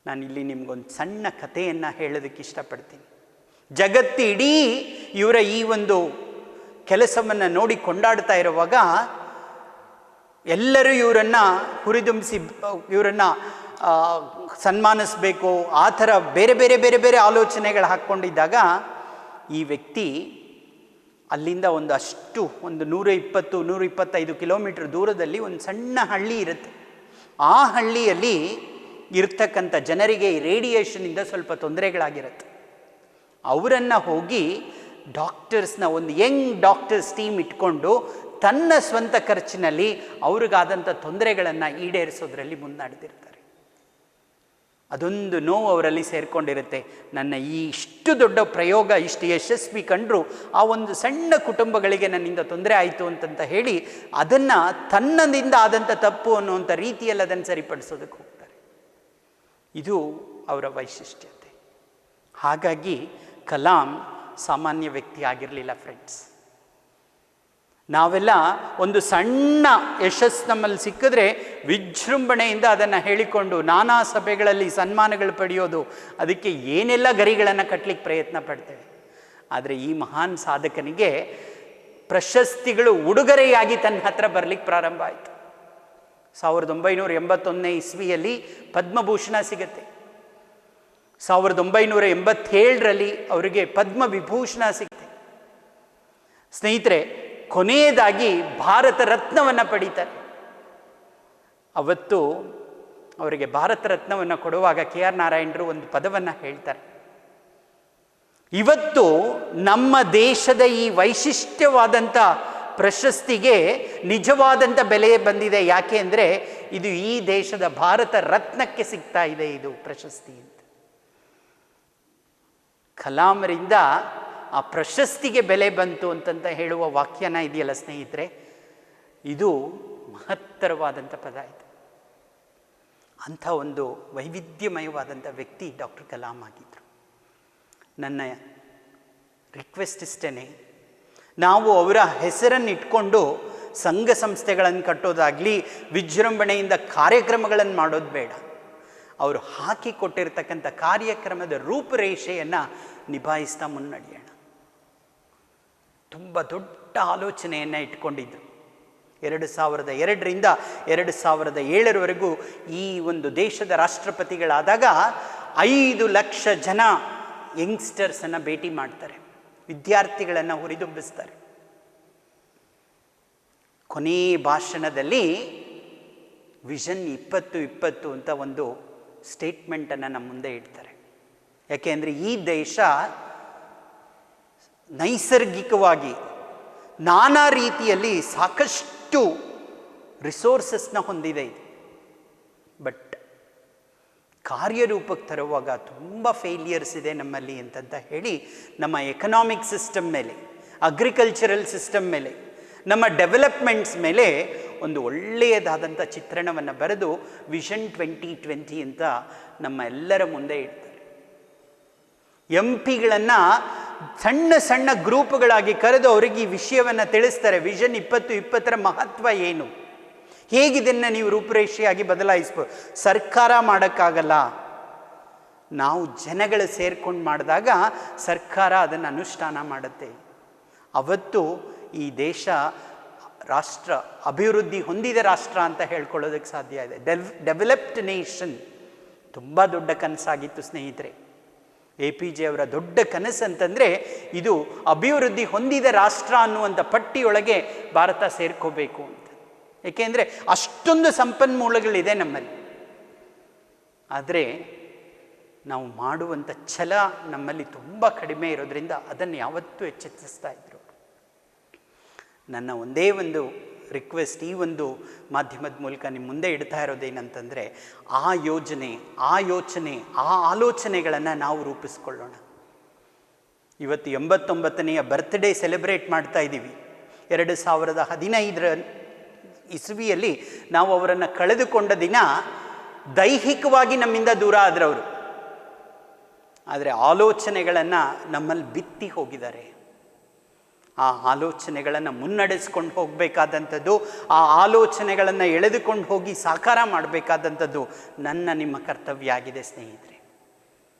ನಾನಿಲ್ಲಿ ನಿಮಗೊಂದು ಸಣ್ಣ ಕಥೆಯನ್ನು ಹೇಳೋದಕ್ಕೆ ಇಷ್ಟಪಡ್ತೀನಿ. ಜಗತ್ತು ಇಡೀ ಇವರ ಈ ಒಂದು ಕೆಲಸವನ್ನು ನೋಡಿ ಕೊಂಡಾಡ್ತಾ ಇರುವಾಗ ಎಲ್ಲರೂ ಇವರನ್ನು ಹುರಿದುಂಬಿಸಿ ಇವರನ್ನು ಸನ್ಮಾನಿಸಬೇಕು, ಆ ಥರ ಬೇರೆ ಬೇರೆ ಬೇರೆ ಬೇರೆ ಆಲೋಚನೆಗಳು ಹಾಕ್ಕೊಂಡಿದ್ದಾಗ ಈ ವ್ಯಕ್ತಿ ಅಲ್ಲಿಂದ ಒಂದು 120-125 ಕಿಲೋಮೀಟರ್ ದೂರದಲ್ಲಿ ಒಂದು ಸಣ್ಣ ಹಳ್ಳಿ ಇರುತ್ತೆ. ಆ ಹಳ್ಳಿಯಲ್ಲಿ ಇರ್ತಕ್ಕಂಥ ಜನರಿಗೆ ರೇಡಿಯೇಷನಿಂದ ಸ್ವಲ್ಪ ತೊಂದರೆಗಳಾಗಿರುತ್ತೆ. ಅವರನ್ನು ಹೋಗಿ ಡಾಕ್ಟರ್ಸ್ನ ಒಂದು ಯಂಗ್ ಡಾಕ್ಟರ್ಸ್ ಟೀಮ್ ಇಟ್ಕೊಂಡು ತನ್ನ ಸ್ವಂತ ಖರ್ಚಿನಲ್ಲಿ ಅವ್ರಿಗಾದಂಥ ತೊಂದರೆಗಳನ್ನು ಈಡೇರಿಸೋದ್ರಲ್ಲಿ ಮುನ್ನಡೆದಿರ್ತಾರೆ. ಅದೊಂದು ನೋವು ಅವರಲ್ಲಿ ಸೇರಿಕೊಂಡಿರುತ್ತೆ. ನನ್ನ ಈ ಇಷ್ಟು ದೊಡ್ಡ ಪ್ರಯೋಗ ಇಷ್ಟು ಯಶಸ್ವಿ ಕಂಡರೂ ಆ ಒಂದು ಸಣ್ಣ ಕುಟುಂಬಗಳಿಗೆ ನನ್ನಿಂದ ತೊಂದರೆ ಆಯಿತು ಅಂತಂತ ಹೇಳಿ ಅದನ್ನು ತನ್ನದಿಂದ ಆದಂಥ ತಪ್ಪು ಅನ್ನುವಂಥ ರೀತಿಯಲ್ಲಿ ಅದನ್ನು ಸರಿಪಡಿಸೋದಕ್ಕೆ ಹೋಗ್ತಾರೆ. ಇದು ಅವರ ವೈಶಿಷ್ಟ್ಯತೆ. ಹಾಗಾಗಿ ಕಲಾಂ ಸಾಮಾನ್ಯ ವ್ಯಕ್ತಿ ಆಗಿರಲಿಲ್ಲ ಫ್ರೆಂಡ್ಸ್. ನಾವೆಲ್ಲ ಒಂದು ಸಣ್ಣ ಯಶಸ್ಸು ನಮ್ಮಲ್ಲಿ ಸಿಕ್ಕಿದ್ರೆ ವಿಜೃಂಭಣೆಯಿಂದ ಅದನ್ನು ಹೇಳಿಕೊಂಡು ನಾನಾ ಸಭೆಗಳಲ್ಲಿ ಸನ್ಮಾನಗಳು ಪಡೆಯೋದು, ಅದಕ್ಕೆ ಏನೆಲ್ಲ ಗರಿಗಳನ್ನು ಕಟ್ಟಲಿಕ್ಕೆ ಪ್ರಯತ್ನ ಪಡ್ತೇವೆ. ಆದರೆ ಈ ಮಹಾನ್ ಸಾಧಕನಿಗೆ ಪ್ರಶಸ್ತಿಗಳು ಉಡುಗೊರೆಯಾಗಿ ತನ್ನ ಹತ್ರ ಬರಲಿಕ್ಕೆ ಪ್ರಾರಂಭ ಆಯಿತು. 1981ನೇ ಇಸ್ವಿಯಲ್ಲಿ ಪದ್ಮಭೂಷಣ ಸಿಗುತ್ತೆ. 1987ರಲ್ಲಿ ಅವರಿಗೆ ಪದ್ಮವಿಭೂಷಣ ಸಿಗುತ್ತೆ. ಸ್ನೇಹಿತರೆ, ಕೊನೆಯದಾಗಿ ಭಾರತ ರತ್ನವನ್ನು ಪಡೀತಾರೆ. ಅವತ್ತು ಅವರಿಗೆ ಭಾರತ ರತ್ನವನ್ನು ಕೊಡುವಾಗ KR ನಾರಾಯಣರು ಒಂದು ಪದವನ್ನು ಹೇಳ್ತಾರೆ. ಇವತ್ತು ನಮ್ಮ ದೇಶದ ಈ ವೈಶಿಷ್ಟ್ಯವಾದಂಥ ಪ್ರಶಸ್ತಿಗೆ ನಿಜವಾದಂಥ ಬೆಲೆ ಬಂದಿದೆ. ಯಾಕೆ ಅಂದರೆ ಇದು ಈ ದೇಶದ ಭಾರತ ರತ್ನಕ್ಕೆ ಸಿಗ್ತಾ ಇದೆ ಇದು ಪ್ರಶಸ್ತಿ ಅಂತ. ಕಲಾಮರಿಂದ ಆ ಪ್ರಶಸ್ತಿಗೆ ಬೆಲೆ ಬಂತು ಅಂತಂತ ಹೇಳುವ ವಾಕ್ಯನ ಇದೆಯಲ್ಲ ಸ್ನೇಹಿತರೆ, ಇದು ಮಹತ್ತರವಾದಂಥ ಪದ ಇದು. ಅಂಥ ಒಂದು ವೈವಿಧ್ಯಮಯವಾದಂಥ ವ್ಯಕ್ತಿ ಡಾಕ್ಟರ್ ಕಲಾಂ ಆಗಿದ್ದರು. ನನ್ನ ರಿಕ್ವೆಸ್ಟ್ ಇಷ್ಟೇ, ನಾವು ಅವರ ಹೆಸರನ್ನು ಇಟ್ಕೊಂಡು ಸಂಘ ಸಂಸ್ಥೆಗಳನ್ನು ಕಟ್ಟೋದಾಗಲಿ ವಿಜೃಂಭಣೆಯಿಂದ ಕಾರ್ಯಕ್ರಮಗಳನ್ನು ಮಾಡೋದು ಬೇಡ. ಅವರು ಹಾಕಿಕೊಟ್ಟಿರ್ತಕ್ಕಂಥ ಕಾರ್ಯಕ್ರಮದ ರೂಪುರೇಷೆಯನ್ನು ನಿಭಾಯಿಸ್ತಾ ಮುನ್ನಡೆಯೋಣ. ತುಂಬ ದೊಡ್ಡ ಆಲೋಚನೆಯನ್ನು ಇಟ್ಕೊಂಡಿದ್ದರು. 2002ರಿಂದ 2007ರವರೆಗೂ ಈ ಒಂದು ದೇಶದ ರಾಷ್ಟ್ರಪತಿಗಳಾದಾಗ 5 ಲಕ್ಷ ಜನ ಯಂಗ್ಸ್ಟರ್ಸನ್ನು ಭೇಟಿ ಮಾಡ್ತಾರೆ, ವಿದ್ಯಾರ್ಥಿಗಳನ್ನು ಹುರಿದುಂಬಿಸ್ತಾರೆ. ಕೊನೆ ಭಾಷಣದಲ್ಲಿ ವಿಷನ್ 2020 ಅಂತ ಒಂದು ಸ್ಟೇಟ್ಮೆಂಟನ್ನು ನಮ್ಮ ಮುಂದೆ ಇಡ್ತಾರೆ. ಯಾಕೆಂದರೆ ಈ ದೇಶ ನೈಸರ್ಗಿಕವಾಗಿ ನಾನಾ ರೀತಿಯಲ್ಲಿ ಸಾಕಷ್ಟು ರಿಸೋರ್ಸಸ್ನ ಹೊಂದಿದೆ ಇದು. ಬಟ್ ಕಾರ್ಯರೂಪಕ್ಕೆ ತರುವಾಗ ತುಂಬ ಫೇಲಿಯರ್ಸ್ ಇದೆ ನಮ್ಮಲ್ಲಿ ಅಂತಂತ ಹೇಳಿ ನಮ್ಮ ಎಕನಾಮಿಕ್ ಸಿಸ್ಟಮ್ ಮೇಲೆ, ಅಗ್ರಿಕಲ್ಚರಲ್ ಸಿಸ್ಟಮ್ ಮೇಲೆ, ನಮ್ಮ ಡೆವಲಪ್ಮೆಂಟ್ಸ್ ಮೇಲೆ ಒಂದು ಒಳ್ಳೆಯದಾದಂಥ ಚಿತ್ರಣವನ್ನು ಬರೆದು ವಿಷನ್ 2020 ಅಂತ ನಮ್ಮ ಎಲ್ಲರ ಮುಂದೆ ಇಡ್ತಾರೆ. MP ಗಳನ್ನು ಸಣ್ಣ ಸಣ್ಣ ಗ್ರೂಪ್ಗಳಾಗಿ ಕರೆದು ಅವರಿಗೆ ಈ ವಿಷಯವನ್ನು ತಿಳಿಸ್ತಾರೆ. ವಿಷನ್ 2020ರ ಮಹತ್ವ ಏನು, ಹೇಗಿದನ್ನು ನೀವು ರೂಪುರೇಷೆಯಾಗಿ ಬದಲಾಯಿಸ್ಬೋದು. ಸರ್ಕಾರ ಮಾಡೋಕ್ಕಾಗಲ್ಲ, ನಾವು ಜನಗಳು ಸೇರ್ಕೊಂಡು ಮಾಡಿದಾಗ ಸರ್ಕಾರ ಅದನ್ನು ಅನುಷ್ಠಾನ ಮಾಡುತ್ತೆ. ಅವತ್ತು ಈ ದೇಶ ರಾಷ್ಟ್ರ ಅಭಿವೃದ್ಧಿ ಹೊಂದಿದ ರಾಷ್ಟ್ರ ಅಂತ ಹೇಳ್ಕೊಳ್ಳೋದಕ್ಕೆ ಸಾಧ್ಯ ಇದೆ. ಡೆವಲಪ್ಡ್ ನೇಷನ್ ತುಂಬ ದೊಡ್ಡ ಕನಸಾಗಿತ್ತು ಸ್ನೇಹಿತರೆ. APJ ಅವರ ದೊಡ್ಡ ಕನಸು ಅಂತಂದರೆ ಇದು ಅಭಿವೃದ್ಧಿ ಹೊಂದಿದ ರಾಷ್ಟ್ರ ಅನ್ನುವಂಥ ಪಟ್ಟಿಯೊಳಗೆ ಭಾರತ ಸೇರ್ಕೋಬೇಕು ಅಂತ. ಏಕೆಂದರೆ ಅಷ್ಟೊಂದು ಸಂಪನ್ಮೂಲಗಳಿದೆ ನಮ್ಮಲ್ಲಿ. ಆದರೆ ನಾವು ಮಾಡುವಂಥ ಛಲ ನಮ್ಮಲ್ಲಿ ತುಂಬ ಕಡಿಮೆ ಇರೋದ್ರಿಂದ ಅದನ್ನು ಯಾವತ್ತೂ ಎಚ್ಚೆತ್ತಿಸ್ತಾ ಇದ್ರು. ನನ್ನ ಒಂದೇ ಒಂದು ರಿಕ್ವೆಸ್ಟ್ ಈ ಒಂದು ಮಾಧ್ಯಮದ ಮೂಲಕ ನಿಮ್ಮ ಮುಂದೆ ಇಡ್ತಾ ಇರೋದೇನಂತಂದರೆ, ಆ ಯೋಜನೆ, ಆ ಯೋಚನೆ, ಆ ಆಲೋಚನೆಗಳನ್ನು ನಾವು ರೂಪಿಸ್ಕೊಳ್ಳೋಣ. ಇವತ್ತು 89ನೇ ಬರ್ತ್ಡೇ ಸೆಲೆಬ್ರೇಟ್ ಮಾಡ್ತಾ ಇದ್ದೀವಿ. 2015 ಇಸ್ವಿಯಲ್ಲಿ ನಾವು ಅವರನ್ನು ಕಳೆದುಕೊಂಡ ದಿನ ದೈಹಿಕವಾಗಿ ನಮ್ಮಿಂದ ದೂರ ಆದ್ರವರು, ಆದರೆ ಆಲೋಚನೆಗಳನ್ನು ನಮ್ಮಲ್ಲಿ ಬಿತ್ತಿ ಹೋಗಿದ್ದಾರೆ. ಆ ಆಲೋಚನೆಗಳನ್ನು ಮುನ್ನಡೆಸ್ಕೊಂಡು ಹೋಗಬೇಕಾದಂಥದ್ದು, ಆ ಆಲೋಚನೆಗಳನ್ನು ಎಳೆದುಕೊಂಡು ಹೋಗಿ ಸಾಕಾರ ಮಾಡಬೇಕಾದಂಥದ್ದು ನನ್ನ ನಿಮ್ಮ ಕರ್ತವ್ಯ ಆಗಿದೆ ಸ್ನೇಹಿತರೆ.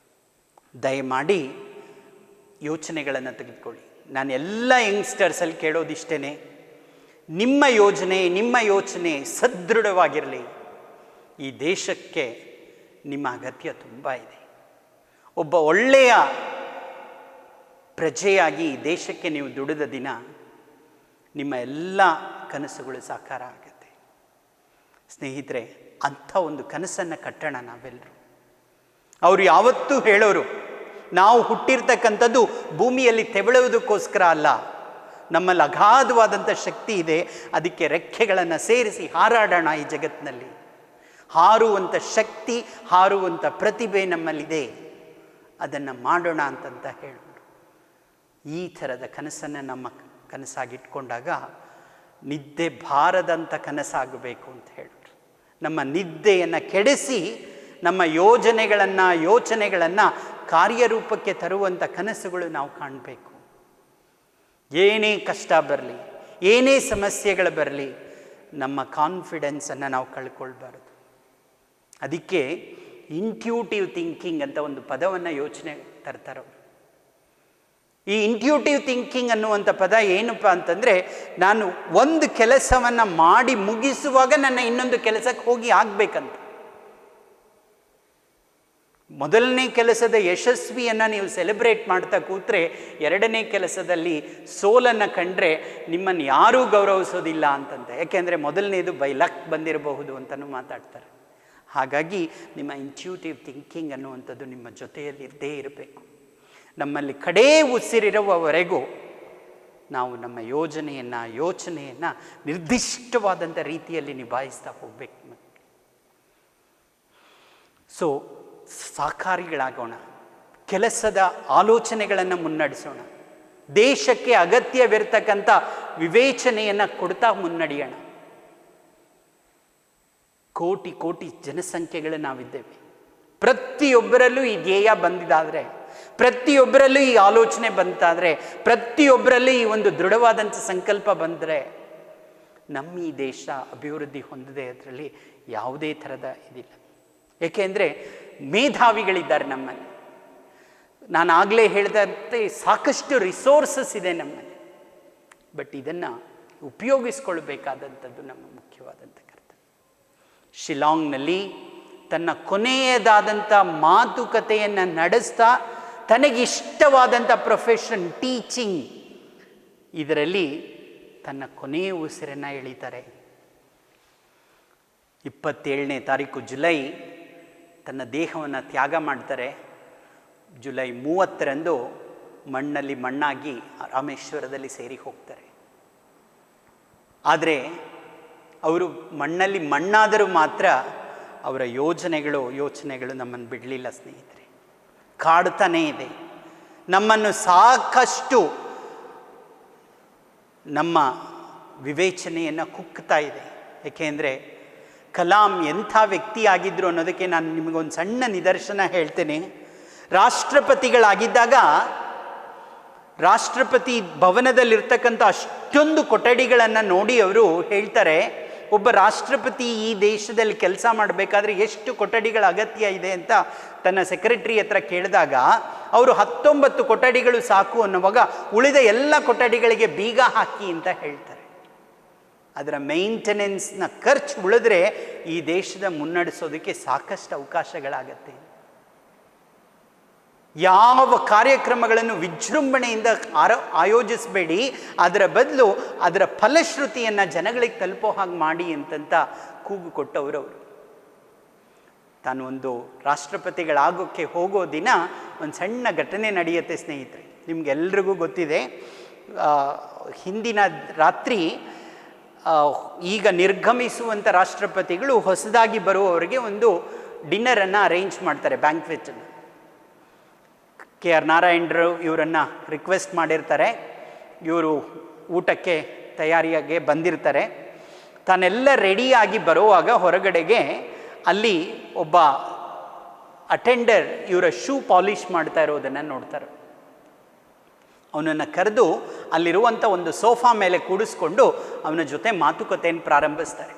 ದಯಮಾಡಿ ಯೋಚನೆಗಳನ್ನು ತೆಗೆದುಕೊಳ್ಳಿ. ನಾನು ಎಲ್ಲ ಯಂಗ್ಸ್ಟರ್ಸಲ್ಲಿ ಕೇಳೋದಿಷ್ಟೇ, ನಿಮ್ಮ ಯೋಜನೆ, ನಿಮ್ಮ ಯೋಚನೆ ಸದೃಢವಾಗಿರಲಿ. ಈ ದೇಶಕ್ಕೆ ನಿಮ್ಮ ಅಗತ್ಯ ತುಂಬ ಇದೆ. ಒಬ್ಬ ಒಳ್ಳೆಯ ಪ್ರಜೆಯಾಗಿ ದೇಶಕ್ಕೆ ನೀವು ದುಡಿದ ದಿನ ನಿಮ್ಮ ಎಲ್ಲ ಕನಸುಗಳು ಸಾಕಾರ ಆಗುತ್ತೆ. ಸ್ನೇಹಿತರೆ, ಅಂಥ ಒಂದು ಕನಸನ್ನು ಕಟ್ಟೋಣ ನಾವೆಲ್ಲರೂ. ಅವರು ಯಾವತ್ತೂ ಹೇಳೋರು, ನಾವು ಹುಟ್ಟಿರ್ತಕ್ಕಂಥದ್ದು ಭೂಮಿಯಲ್ಲಿ ತೆವಳುವುದಕ್ಕೋಸ್ಕರ ಅಲ್ಲ, ನಮ್ಮಲ್ಲಿ ಅಗಾಧವಾದಂಥ ಶಕ್ತಿ ಇದೆ, ಅದಕ್ಕೆ ರೆಕ್ಕೆಗಳನ್ನು ಸೇರಿಸಿ ಹಾರಾಡೋಣ ಈ ಜಗತ್ತಿನಲ್ಲಿ. ಹಾರುವಂಥ ಶಕ್ತಿ, ಹಾರುವಂಥ ಪ್ರತಿಭೆ ನಮ್ಮಲ್ಲಿದೆ, ಅದನ್ನು ಮಾಡೋಣ ಅಂತಂತ ಹೇಳೋರು. ಈ ಥರದ ಕನಸನ್ನು ನಮ್ಮ ಕನಸಾಗಿಟ್ಕೊಂಡಾಗ ನಿದ್ದೆ ಬಾರದಂಥ ಕನಸಾಗಬೇಕು ಅಂತ ಹೇಳೋರು. ನಮ್ಮ ನಿದ್ದೆಯನ್ನು ಕೆಡಿಸಿ ನಮ್ಮ ಯೋಚನೆಗಳನ್ನು ಕಾರ್ಯರೂಪಕ್ಕೆ ತರುವಂಥ ಕನಸುಗಳು ನಾವು ಕಾಣಬೇಕು. ಏನೇ ಕಷ್ಟ ಬರಲಿ, ಏನೇ ಸಮಸ್ಯೆಗಳು ಬರಲಿ, ನಮ್ಮ ಕಾನ್ಫಿಡೆನ್ಸನ್ನು ನಾವು ಕಳ್ಕೊಳ್ಬಾರ್ದು. ಅದಕ್ಕೆ ಇಂಟ್ಯೂಟಿವ್ ಥಿಂಕಿಂಗ್ ಅಂತ ಒಂದು ಪದವನ್ನು ಯೋಚನೆ ತರ್ತಾರೆ ಅವರು. ಈ ಇಂಟ್ಯೂಟಿವ್ ಥಿಂಕಿಂಗ್ ಅನ್ನುವಂಥ ಪದ ಏನಪ್ಪ ಅಂತಂದರೆ, ನಾನು ಒಂದು ಕೆಲಸವನ್ನು ಮಾಡಿ ಮುಗಿಸುವಾಗ ನನ್ನ ಇನ್ನೊಂದು ಕೆಲಸಕ್ಕೆ ಹೋಗಿ ಆಗಬೇಕಂತ. ಮೊದಲನೇ ಕೆಲಸದ ಯಶಸ್ವಿಯನ್ನು ನೀವು ಸೆಲೆಬ್ರೇಟ್ ಮಾಡ್ತಾ ಕೂತ್ರೆ, ಎರಡನೇ ಕೆಲಸದಲ್ಲಿ ಸೋಲನ್ನು ಕಂಡ್ರೆ ನಿಮ್ಮನ್ನು ಯಾರೂ ಗೌರವಿಸೋದಿಲ್ಲ ಅಂತಂತೆ. ಯಾಕೆಂದರೆ ಮೊದಲನೇದು ಬೈ ಲಕ್ ಬಂದಿರಬಹುದು ಅಂತಲೂ ಮಾತಾಡ್ತಾರೆ. ಹಾಗಾಗಿ ನಿಮ್ಮ ಇಂಟ್ಯೂಟಿವ್ ಥಿಂಕಿಂಗ್ ಅನ್ನುವಂಥದ್ದು ನಿಮ್ಮ ಜೊತೆಯಲ್ಲಿ ಇದ್ದೇ ಇರಬೇಕು. ನಮ್ಮಲ್ಲಿ ಕಡೇ ಉಸಿರಿರುವವರೆಗೂ ನಾವು ನಮ್ಮ ಯೋಚನೆಯನ್ನು ನಿರ್ದಿಷ್ಟವಾದಂಥ ರೀತಿಯಲ್ಲಿ ನಿಭಾಯಿಸ್ತಾ ಹೋಗಬೇಕು. ಸೊ ಸಾಕಾರಿಗಳಾಗೋಣ, ಕೆಲಸದ ಆಲೋಚನೆಗಳನ್ನು ಮುನ್ನಡೆಸೋಣ, ದೇಶಕ್ಕೆ ಅಗತ್ಯವಿರತಕ್ಕಂಥ ವಿವೇಚನೆಯನ್ನು ಕೊಡ್ತಾ ಮುನ್ನಡೆಯೋಣ. ಕೋಟಿ ಕೋಟಿ ಜನಸಂಖ್ಯೆಗಳು ನಾವಿದ್ದೇವೆ. ಪ್ರತಿಯೊಬ್ಬರಲ್ಲೂ ಈ ಧ್ಯೇಯ ಬಂದಿದ್ದಾದರೆ, ಪ್ರತಿಯೊಬ್ಬರಲ್ಲೂ ಈ ಆಲೋಚನೆ ಬಂತಾದರೆ, ಪ್ರತಿಯೊಬ್ಬರಲ್ಲೂ ಈ ಒಂದು ದೃಢವಾದಂಥ ಸಂಕಲ್ಪ ಬಂದರೆ ನಮ್ಮ ಈ ದೇಶ ಅಭಿವೃದ್ಧಿ ಹೊಂದಿದೆ. ಅದರಲ್ಲಿ ಯಾವುದೇ ಥರದ ಇದಿಲ್ಲ. ಏಕೆಂದರೆ ಮೇಧಾವಿಗಳಿದ್ದಾರೆ ನಮ್ಮಲ್ಲಿ. ನಾನು ಆಗಲೇ ಹೇಳಿದಂತೆ ಸಾಕಷ್ಟು ರಿಸೋರ್ಸಸ್ ಇದೆ ನಮ್ಮಲ್ಲಿ. ಬಟ್ ಇದನ್ನು ಉಪಯೋಗಿಸ್ಕೊಳ್ಬೇಕಾದಂಥದ್ದು ನಮ್ಮ ಮುಖ್ಯವಾದಂಥ ಕರ್ತವ್ಯ. ಶಿಲಾಂಗ್ನಲ್ಲಿ ತನ್ನ ಕೊನೆಯದಾದಂಥ ಮಾತುಕತೆಯನ್ನು ನಡೆಸ್ತಾ ತನಗಿಷ್ಟವಾದಂಥ ಪ್ರೊಫೆಷನ್ ಟೀಚಿಂಗ್, ಇದರಲ್ಲಿ ತನ್ನ ಕೊನೆಯ ಉಸಿರನ್ನು ಎಳಿತಾರೆ. 27ನೇ ತಾರೀಕು ಜುಲೈ ತನ್ನ ದೇಹವನ್ನು ತ್ಯಾಗ ಮಾಡ್ತಾರೆ. ಜುಲೈ 30ರಂದು ಮಣ್ಣಲ್ಲಿ ಮಣ್ಣಾಗಿ ರಾಮೇಶ್ವರದಲ್ಲಿ ಸೇರಿ ಹೋಗ್ತಾರೆ. ಆದರೆ ಅವರು ಮಣ್ಣಲ್ಲಿ ಮಣ್ಣಾದರೂ ಮಾತ್ರ ಅವರ ಯೋಚನೆಗಳು ನಮ್ಮನ್ನು ಬಿಡಲಿಲ್ಲ ಸ್ನೇಹಿತರೆ. ಕಾಡ್ತಾನೇ ಇದೆ, ನಮ್ಮನ್ನು ಸಾಕಷ್ಟು ನಮ್ಮ ವಿವೇಚನೆಯನ್ನು ಕುಗ್ತಾ ಇದೆ. ಏಕೆಂದರೆ ಕಲಾಂ ಎಂಥ ವ್ಯಕ್ತಿ ಆಗಿದ್ರು ಅನ್ನೋದಕ್ಕೆ ನಾನು ನಿಮಗೊಂದು ಸಣ್ಣ ನಿದರ್ಶನ ಹೇಳ್ತೇನೆ. ರಾಷ್ಟ್ರಪತಿಗಳಾಗಿದ್ದಾಗ ರಾಷ್ಟ್ರಪತಿ ಭವನದಲ್ಲಿರ್ತಕ್ಕಂಥ ಅಷ್ಟೊಂದು ಕೊಠಡಿಗಳನ್ನು ನೋಡಿ ಅವರು ಹೇಳ್ತಾರೆ, ಒಬ್ಬ ರಾಷ್ಟ್ರಪತಿ ಈ ದೇಶದಲ್ಲಿ ಕೆಲಸ ಮಾಡಬೇಕಾದ್ರೆ ಎಷ್ಟು ಕೊಠಡಿಗಳ ಅಗತ್ಯ ಇದೆ ಅಂತ ತನ್ನ ಸೆಕ್ರೆಟರಿ ಹತ್ರ ಕೇಳಿದಾಗ ಅವರು 19 ಕೊಠಡಿಗಳು ಸಾಕು ಅನ್ನುವಾಗ ಉಳಿದ ಎಲ್ಲ ಕೊಠಡಿಗಳಿಗೆ ಬೀಗ ಹಾಕಿ ಅಂತ ಹೇಳ್ತಾರೆ. ಅದರ ಮೇಂಟೆನೆನ್ಸ್ನ ಖರ್ಚು ಉಳಿದ್ರೆ ಈ ದೇಶದ ಮುನ್ನಡೆಸೋದಕ್ಕೆ ಸಾಕಷ್ಟು ಅವಕಾಶಗಳಾಗತ್ತೆ. ಯಾವ ಕಾರ್ಯಕ್ರಮಗಳನ್ನು ವಿಜೃಂಭಣೆಯಿಂದ ಆಯೋಜಿಸಬೇಡಿ, ಅದರ ಬದಲು ಅದರ ಫಲಶ್ರುತಿಯನ್ನು ಜನಗಳಿಗೆ ತಲುಪೋ ಹಾಗೆ ಮಾಡಿ ಅಂತಂತ ಕೂಗು ಕೊಟ್ಟವರು ಅವರು. ತಾನು ಒಂದು ರಾಷ್ಟ್ರಪತಿಗಳಾಗೋಕ್ಕೆ ಹೋಗೋ ದಿನ ಒಂದು ಸಣ್ಣ ಘಟನೆ ನಡೆಯುತ್ತೆ ಸ್ನೇಹಿತರೆ. ನಿಮಗೆಲ್ರಿಗೂ ಗೊತ್ತಿದೆ, ಹಿಂದಿನ ರಾತ್ರಿ ಈಗ ನಿರ್ಗಮಿಸುವಂಥ ರಾಷ್ಟ್ರಪತಿಗಳು ಹೊಸದಾಗಿ ಬರುವವರಿಗೆ ಒಂದು ಡಿನ್ನರನ್ನು ಅರೇಂಜ್ ಮಾಡ್ತಾರೆ, ಬ್ಯಾಂಕ್ವೆಟನ್ನು. KR ನಾರಾಯಣರು ಇವರನ್ನು ರಿಕ್ವೆಸ್ಟ್ ಮಾಡಿರ್ತಾರೆ. ಇವರು ಊಟಕ್ಕೆ ತಯಾರಿಯಾಗಿ ಬಂದಿರ್ತಾರೆ. ತಾನೆಲ್ಲ ರೆಡಿಯಾಗಿ ಬರುವಾಗ ಹೊರಗಡೆಗೆ ಅಲ್ಲಿ ಒಬ್ಬ ಅಟೆಂಡರ್ ಇವರ ಶೂ ಪಾಲಿಷ್ ಮಾಡ್ತಾ ಇರೋದನ್ನು ನೋಡ್ತಾರೆ. ಅವನನ್ನು ಕರೆದು ಅಲ್ಲಿರುವಂಥ ಒಂದು ಸೋಫಾ ಮೇಲೆ ಕೂಡಿಸ್ಕೊಂಡು ಅವನ ಜೊತೆ ಮಾತುಕತೆಯನ್ನು ಪ್ರಾರಂಭಿಸ್ತಾರೆ.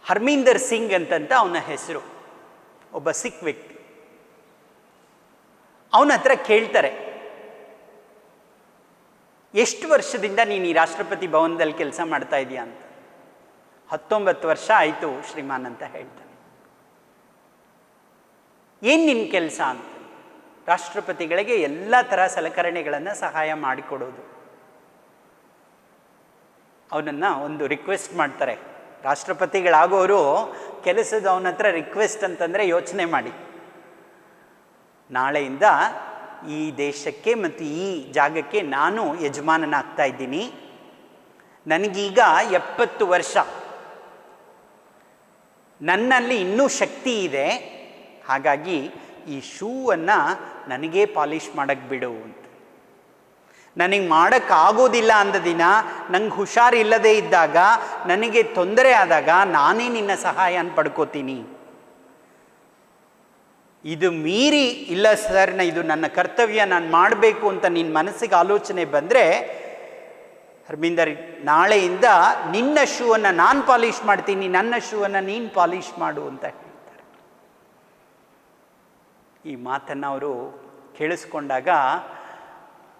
ಹರ್ಮೀಂದರ್ ಸಿಂಗ್ ಅಂತಂತ ಅವನ ಹೆಸರು, ಒಬ್ಬ ಸಿಖ್ ವ್ಯಕ್ತಿ. ಅವನ ಹತ್ರ ಕೇಳ್ತಾರೆ, ಎಷ್ಟು ವರ್ಷದಿಂದ ನೀನು ಈ ರಾಷ್ಟ್ರಪತಿ ಭವನದಲ್ಲಿ ಕೆಲಸ ಮಾಡ್ತಾ ಇದೀಯಾ ಅಂತ. 19 ವರ್ಷ ಆಯಿತು ಶ್ರೀಮಾನ್ ಅಂತ ಹೇಳ್ತಾನೆ. ಏನು ನಿನ್ನ ಕೆಲಸ ಅಂತ. ರಾಷ್ಟ್ರಪತಿಗಳಿಗೆ ಎಲ್ಲ ಥರ ಸಲಕರಣೆಗಳನ್ನು ಸಹಾಯ ಮಾಡಿಕೊಡೋದು. ಅವನನ್ನು ಒಂದು ರಿಕ್ವೆಸ್ಟ್ ಮಾಡ್ತಾರೆ, ರಾಷ್ಟ್ರಪತಿಗಳಾಗೋರು ಕೆಲಸದವನ ಹತ್ರ ರಿಕ್ವೆಸ್ಟ್ ಅಂತಂದರೆ ಯೋಚನೆ ಮಾಡಿ, ನಾಳೆಯಿಂದ ಈ ದೇಶಕ್ಕೆ ಮತ್ತು ಈ ಜಾಗಕ್ಕೆ ನಾನು ಯಜಮಾನನಾಗ್ತಾ ಇದ್ದೀನಿ, ನನಗೀಗ 70 ವರ್ಷ, ನನ್ನಲ್ಲಿ ಇನ್ನೂ ಶಕ್ತಿ ಇದೆ, ಹಾಗಾಗಿ ಈ ಶೂವನ್ನು ನನಗೇ ಪಾಲಿಷ್ ಮಾಡಕ್ಕೆ ಬಿಡು ಅಂತ. ನನಗೆ ಮಾಡೋಕ್ಕಾಗೋದಿಲ್ಲ ಅಂದ ದಿನ, ನಂಗೆ ಹುಷಾರಿಲ್ಲದೆ ಇದ್ದಾಗ, ನನಗೆ ತೊಂದರೆ ಆದಾಗ ನಾನೇ ನಿನ್ನ ಸಹಾಯನ ಪಡ್ಕೋತೀನಿ. ಇದು ಮೀರಿ ಇಲ್ಲ ಸರ್, ಇದು ನನ್ನ ಕರ್ತವ್ಯ, ನಾನು ಮಾಡಬೇಕು ಅಂತ ನಿನ್ನ ಮನಸ್ಸಿಗೆ ಆಲೋಚನೆ ಬಂದರೆ, ಹರ್ಮಿಂದರ್ ನಾಳೆಯಿಂದ ನಿನ್ನ ಶೂವನ್ನು ನಾನು ಪಾಲಿಷ್ ಮಾಡ್ತೀನಿ, ನನ್ನ ಶೂವನ್ನು ನೀನು ಪಾಲಿಷ್ ಮಾಡು ಅಂತ ಹೇಳ್ತಾರೆ. ಈ ಮಾತನ್ನು ಅವರು ಕೇಳಿಸ್ಕೊಂಡಾಗ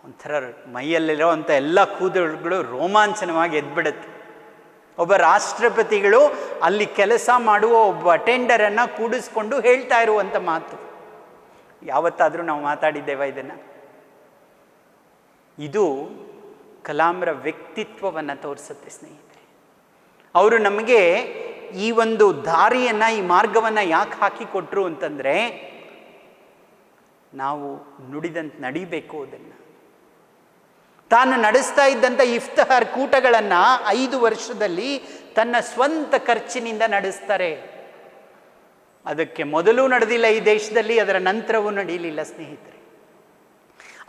ಒಂಥರ ಮೈಯಲ್ಲಿರೋ ಅಂಥ ಎಲ್ಲ ಕೂದಲುಗಳು ರೋಮಾಂಚನವಾಗಿ ಎದ್ಬಿಡುತ್ತೆ. ಒಬ್ಬ ರಾಷ್ಟ್ರಪತಿಗಳು ಅಲ್ಲಿ ಕೆಲಸ ಮಾಡುವ ಒಬ್ಬ ಅಟೆಂಡರನ್ನು ಕೂಡಿಸ್ಕೊಂಡು ಹೇಳ್ತಾ ಇರುವಂಥ ಮಾತು. ಯಾವತ್ತಾದರೂ ನಾವು ಮಾತಾಡಿದ್ದೇವೆ ಇದನ್ನು? ಇದು ಕಲಾಂರ ವ್ಯಕ್ತಿತ್ವವನ್ನು ತೋರಿಸುತ್ತೆ ಸ್ನೇಹಿತರೆ. ಅವರು ನಮಗೆ ಈ ಒಂದು ದಾರಿಯನ್ನು, ಈ ಮಾರ್ಗವನ್ನು ಯಾಕೆ ಹಾಕಿಕೊಟ್ರು ಅಂತಂದರೆ, ನಾವು ನುಡಿದಂತೆ ನಡಿಬೇಕು. ಅದನ್ನು ತಾನು ನಡೆಸ್ತಾ ಇದ್ದಂಥ ಇಫ್ತಿಹಾರ್ ಕೂಟಗಳನ್ನು 5 ವರ್ಷದಲ್ಲಿ ತನ್ನ ಸ್ವಂತ ಖರ್ಚಿನಿಂದ ನಡೆಸ್ತಾರೆ. ಅದಕ್ಕೆ ಮೊದಲು ನಡೆದಿಲ್ಲ ಈ ದೇಶದಲ್ಲಿ, ಅದರ ನಂತರವೂ ನಡೆಯಲಿಲ್ಲ ಸ್ನೇಹಿತರೆ.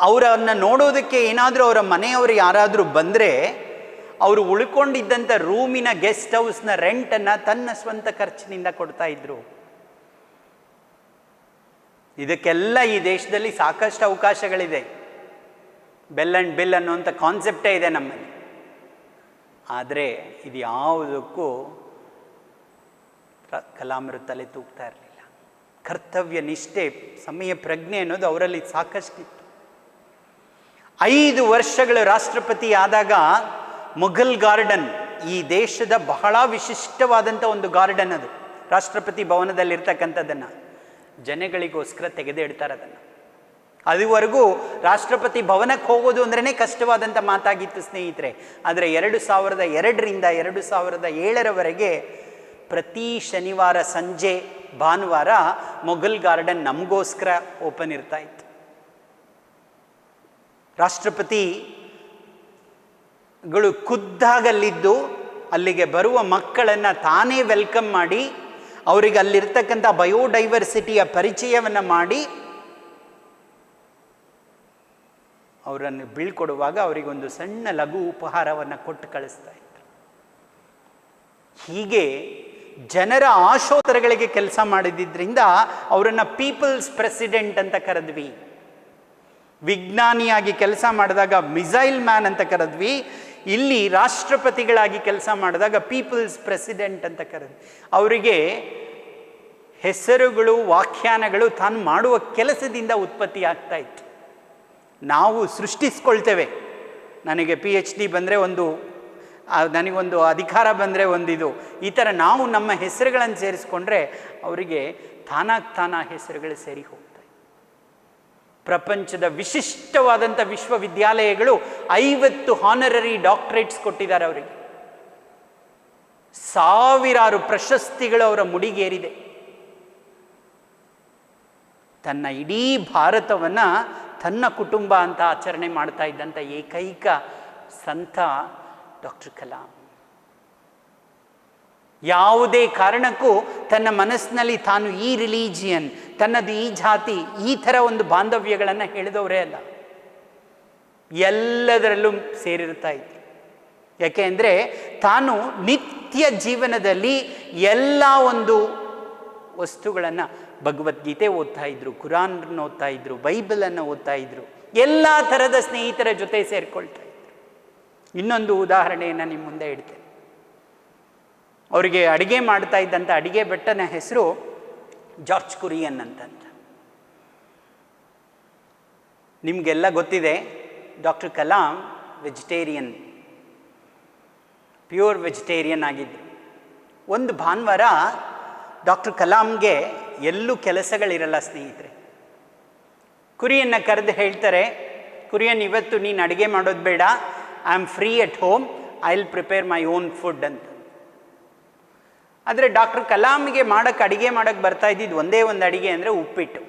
ಅವರನ್ನು ನೋಡೋದಕ್ಕೆ ಏನಾದರೂ ಅವರ ಮನೆಯವರು ಯಾರಾದರೂ ಬಂದರೆ, ಅವರು ಉಳ್ಕೊಂಡಿದ್ದಂಥ ರೂಮಿನ ಗೆಸ್ಟ್ ಹೌಸ್ನ ರೆಂಟನ್ನು ತನ್ನ ಸ್ವಂತ ಖರ್ಚಿನಿಂದ ಕೊಡ್ತಾ ಇದ್ರು. ಇದಕ್ಕೆಲ್ಲ ಈ ದೇಶದಲ್ಲಿ ಸಾಕಷ್ಟು ಅವಕಾಶಗಳಿದೆ. ಬೆಲ್ ಆ್ಯಂಡ್ ಬಿಲ್ ಅನ್ನುವಂಥ ಕಾನ್ಸೆಪ್ಟೇ ಇದೆ ನಮ್ಮಲ್ಲಿ. ಆದರೆ ಇದು ಯಾವುದಕ್ಕೂ ಕಲಾಮರು ತಲೆ ತೂಗ್ತಾ ಇರಲಿಲ್ಲ. ಕರ್ತವ್ಯ ನಿಷ್ಠೆ, ಸಮಯ ಪ್ರಜ್ಞೆ ಅನ್ನೋದು ಅವರಲ್ಲಿ ಸಾಕಷ್ಟಿತ್ತು. 5 ವರ್ಷಗಳು ರಾಷ್ಟ್ರಪತಿ ಆದಾಗ ಮುಘಲ್ ಗಾರ್ಡನ್, ಈ ದೇಶದ ಬಹಳ ವಿಶಿಷ್ಟವಾದಂಥ ಒಂದು ಗಾರ್ಡನ್, ಅದು ರಾಷ್ಟ್ರಪತಿ ಭವನದಲ್ಲಿರ್ತಕ್ಕಂಥದ್ದನ್ನು ಜನಗಳಿಗೋಸ್ಕರ ತೆಗೆದಿಡ್ತಾರೆ. ಅದುವರೆಗೂ ರಾಷ್ಟ್ರಪತಿ ಭವನಕ್ಕೆ ಹೋಗೋದು ಅಂದ್ರೇ ಕಷ್ಟವಾದಂಥ ಮಾತಾಗಿತ್ತು ಸ್ನೇಹಿತರೆ. ಆದರೆ 2002ರಿಂದ 2007ರವರೆಗೆ ಪ್ರತಿ ಶನಿವಾರ ಸಂಜೆ, ಭಾನುವಾರ ಮುಘಲ್ ಗಾರ್ಡನ್ ನಮಗೋಸ್ಕರ ಓಪನ್ ಇರ್ತಾ ಇತ್ತು. ರಾಷ್ಟ್ರಪತಿಗಳು ಖುದ್ದಾಗಲ್ಲಿದ್ದು ಅಲ್ಲಿಗೆ ಬರುವ ಮಕ್ಕಳನ್ನು ತಾನೇ ವೆಲ್ಕಮ್ ಮಾಡಿ, ಅವರಿಗೆ ಅಲ್ಲಿರ್ತಕ್ಕಂಥ ಬಯೋಡೈವರ್ಸಿಟಿಯ ಪರಿಚಯವನ್ನು ಮಾಡಿ, ಅವರನ್ನು ಬೀಳ್ಕೊಡುವಾಗ ಅವರಿಗೊಂದು ಸಣ್ಣ ಲಘು ಉಪಹಾರವನ್ನು ಕೊಟ್ಟು ಕಳಿಸ್ತಾ ಇದ್ರು. ಹೀಗೆ ಜನರ ಆಶೋತ್ತರಗಳಿಗೆ ಕೆಲಸ ಮಾಡಿದ್ದರಿಂದ ಅವರನ್ನು ಪೀಪಲ್ಸ್ ಪ್ರೆಸಿಡೆಂಟ್ ಅಂತ ಕರೆದ್ವಿ. ವಿಜ್ಞಾನಿಯಾಗಿ ಕೆಲಸ ಮಾಡಿದಾಗ ಮಿಸೈಲ್ ಮ್ಯಾನ್ ಅಂತ ಕರೆದ್ವಿ. ಇಲ್ಲಿ ರಾಷ್ಟ್ರಪತಿಗಳಾಗಿ ಕೆಲಸ ಮಾಡಿದಾಗ ಪೀಪಲ್ಸ್ ಪ್ರೆಸಿಡೆಂಟ್ ಅಂತ ಕರೆದ್ವಿ. ಅವರಿಗೆ ಹೆಸರುಗಳು, ವ್ಯಾಖ್ಯಾನಗಳು ತಾನು ಮಾಡುವ ಕೆಲಸದಿಂದ ಉತ್ಪತ್ತಿ ಆಗ್ತಾ ಇತ್ತು. ನಾವು ಸೃಷ್ಟಿಸ್ಕೊಳ್ತೇವೆ. ನನಗೆ PhD ಬಂದರೆ ಒಂದು, ನನಗೊಂದು ಅಧಿಕಾರ ಬಂದರೆ ಒಂದಿದು, ಈ ಥರ ನಾವು ನಮ್ಮ ಹೆಸರುಗಳನ್ನು ಸೇರಿಸ್ಕೊಂಡ್ರೆ ಅವರಿಗೆ ತಾನಾಗ್ತಾನ ಹೆಸರುಗಳು ಸೇರಿ ಹೋಗ್ತವೆ. ಪ್ರಪಂಚದ ವಿಶಿಷ್ಟವಾದಂಥ ವಿಶ್ವವಿದ್ಯಾಲಯಗಳು 50 ಹಾನರರಿ ಡಾಕ್ಟರೇಟ್ಸ್ ಕೊಟ್ಟಿದ್ದಾರೆ ಅವರಿಗೆ. ಸಾವಿರಾರು ಪ್ರಶಸ್ತಿಗಳು ಅವರ ಮುಡಿಗೇರಿದೆ. ತನ್ನ ಇಡೀ ಭಾರತವನ್ನು ತನ್ನ ಕುಟುಂಬ ಅಂತ ಆಚರಣೆ ಮಾಡ್ತಾ ಇದ್ದಂಥ ಏಕೈಕ ಸಂತ ಡಾಕ್ಟರ್ ಕಲಾಂ. ಯಾವುದೇ ಕಾರಣಕ್ಕೂ ತನ್ನ ಮನಸ್ಸಿನಲ್ಲಿ ತಾನು ಈ ರಿಲಿಜಿಯನ್, ತನ್ನದು ಈ ಜಾತಿ, ಈ ಥರ ಒಂದು ಬಾಂಧವ್ಯಗಳನ್ನು ಹೇಳಿದವರೇ ಅಲ್ಲ. ಎಲ್ಲದರಲ್ಲೂ ಸೇರಿರ್ತಾ ಇದ್ರು. ಯಾಕೆ ಅಂದರೆ ತಾನು ನಿತ್ಯ ಜೀವನದಲ್ಲಿ ಎಲ್ಲ ಒಂದು ವಸ್ತುಗಳನ್ನು, ಭಗವದ್ಗೀತೆ ಓದ್ತಾ ಇದ್ರು, ಕುರಾನ್ ಓದ್ತಾ ಇದ್ರು, ಬೈಬಲನ್ನು ಓದ್ತಾ ಇದ್ರು, ಎಲ್ಲ ಥರದ ಸ್ನೇಹಿತರ ಜೊತೆ ಸೇರಿಕೊಳ್ತಾ ಇದ್ರು. ಇನ್ನೊಂದು ಉದಾಹರಣೆಯನ್ನು ನಿಮ್ಮ ಮುಂದೆ ಇಡ್ತೇನೆ. ಅವರಿಗೆ ಅಡುಗೆ ಮಾಡ್ತಾ ಇದ್ದಂಥ ಅಡುಗೆ ಭಟ್ಟನ ಹೆಸರು ಜಾರ್ಜ್ ಕುರಿಯನ್ ಅಂತಂತ. ನಿಮಗೆಲ್ಲ ಗೊತ್ತಿದೆ, doctor Kalam vegetarian, pure vegetarian ಆಗಿದ್ದರು. ಒಂದು ಭಾನುವಾರ ಡಾಕ್ಟರ್ ಕಲಾಂಗೆ ಎಲ್ಲೂ ಕೆಲಸಗಳಿರಲ್ಲ ಸ್ನೇಹಿತರೆ. ಕುರಿಯನ್ನು ಕರೆದು ಹೇಳ್ತಾರೆ, ಕುರಿಯನ್ ಇವತ್ತು ನೀನು ಅಡುಗೆ ಮಾಡೋದು ಬೇಡ, I am free at home, I will prepare my own food ಅಂತ. ಆದರೆ ಡಾಕ್ಟರ್ ಕಲಾಂಗೆ ಅಡಿಗೆ ಮಾಡೋಕ್ಕೆ ಬರ್ತಾ ಇದ್ದಿದ್ದು ಒಂದೇ ಒಂದು ಅಡಿಗೆ ಅಂದರೆ ಉಪ್ಪಿಟ್ಟು.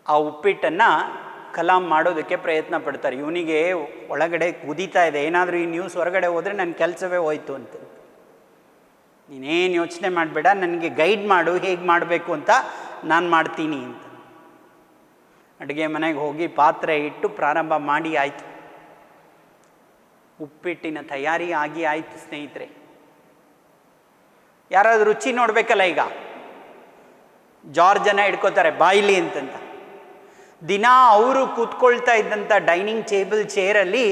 ಆ ಉಪ್ಪಿಟ್ಟನ್ನು ಕಲಾಂ ಮಾಡೋದಕ್ಕೆ ಪ್ರಯತ್ನ ಪಡ್ತಾರೆ. ಇವನಿಗೆ ಒಳಗಡೆ ಕುದೀತಾ ಇದೆ, ಏನಾದರೂ ಈ ನ್ಯೂಸ್ ಹೊರಗಡೆ ಹೋದರೆ ನನ್ನ ಕೆಲಸವೇ ಹೋಯ್ತು ಅಂತ. ನೀನೇನು ಯೋಚನೆ ಮಾಡಬೇಡ, ನನಗೆ ಗೈಡ್ ಮಾಡು ಹೇಗೆ ಮಾಡಬೇಕು ಅಂತ, ನಾನು ಮಾಡ್ತೀನಿ ಅಂತ. ಅಡುಗೆ ಮನೆಗೆ ಹೋಗಿ ಪಾತ್ರೆ ಇಟ್ಟು ಪ್ರಾರಂಭ ಮಾಡಿ ಆಯಿತು. ಉಪ್ಪಿಟ್ಟಿನ ತಯಾರಿ ಆಗಿ ಆಯಿತು ಸ್ನೇಹಿತರೆ. ಯಾರಾದರೂ ರುಚಿ ನೋಡಬೇಕಲ್ಲ, ಈಗ ಜಾರ್ಜನ ಇಟ್ಕೋತಾರೆ ಬಾಯಿಲಿ ಅಂತಂತ. ದಿನ ಅವರು ಕೂತ್ಕೊಳ್ತಾ ಇದ್ದಂಥ ಡೈನಿಂಗ್ ಟೇಬಲ್ ಚೇರಲ್ಲಿ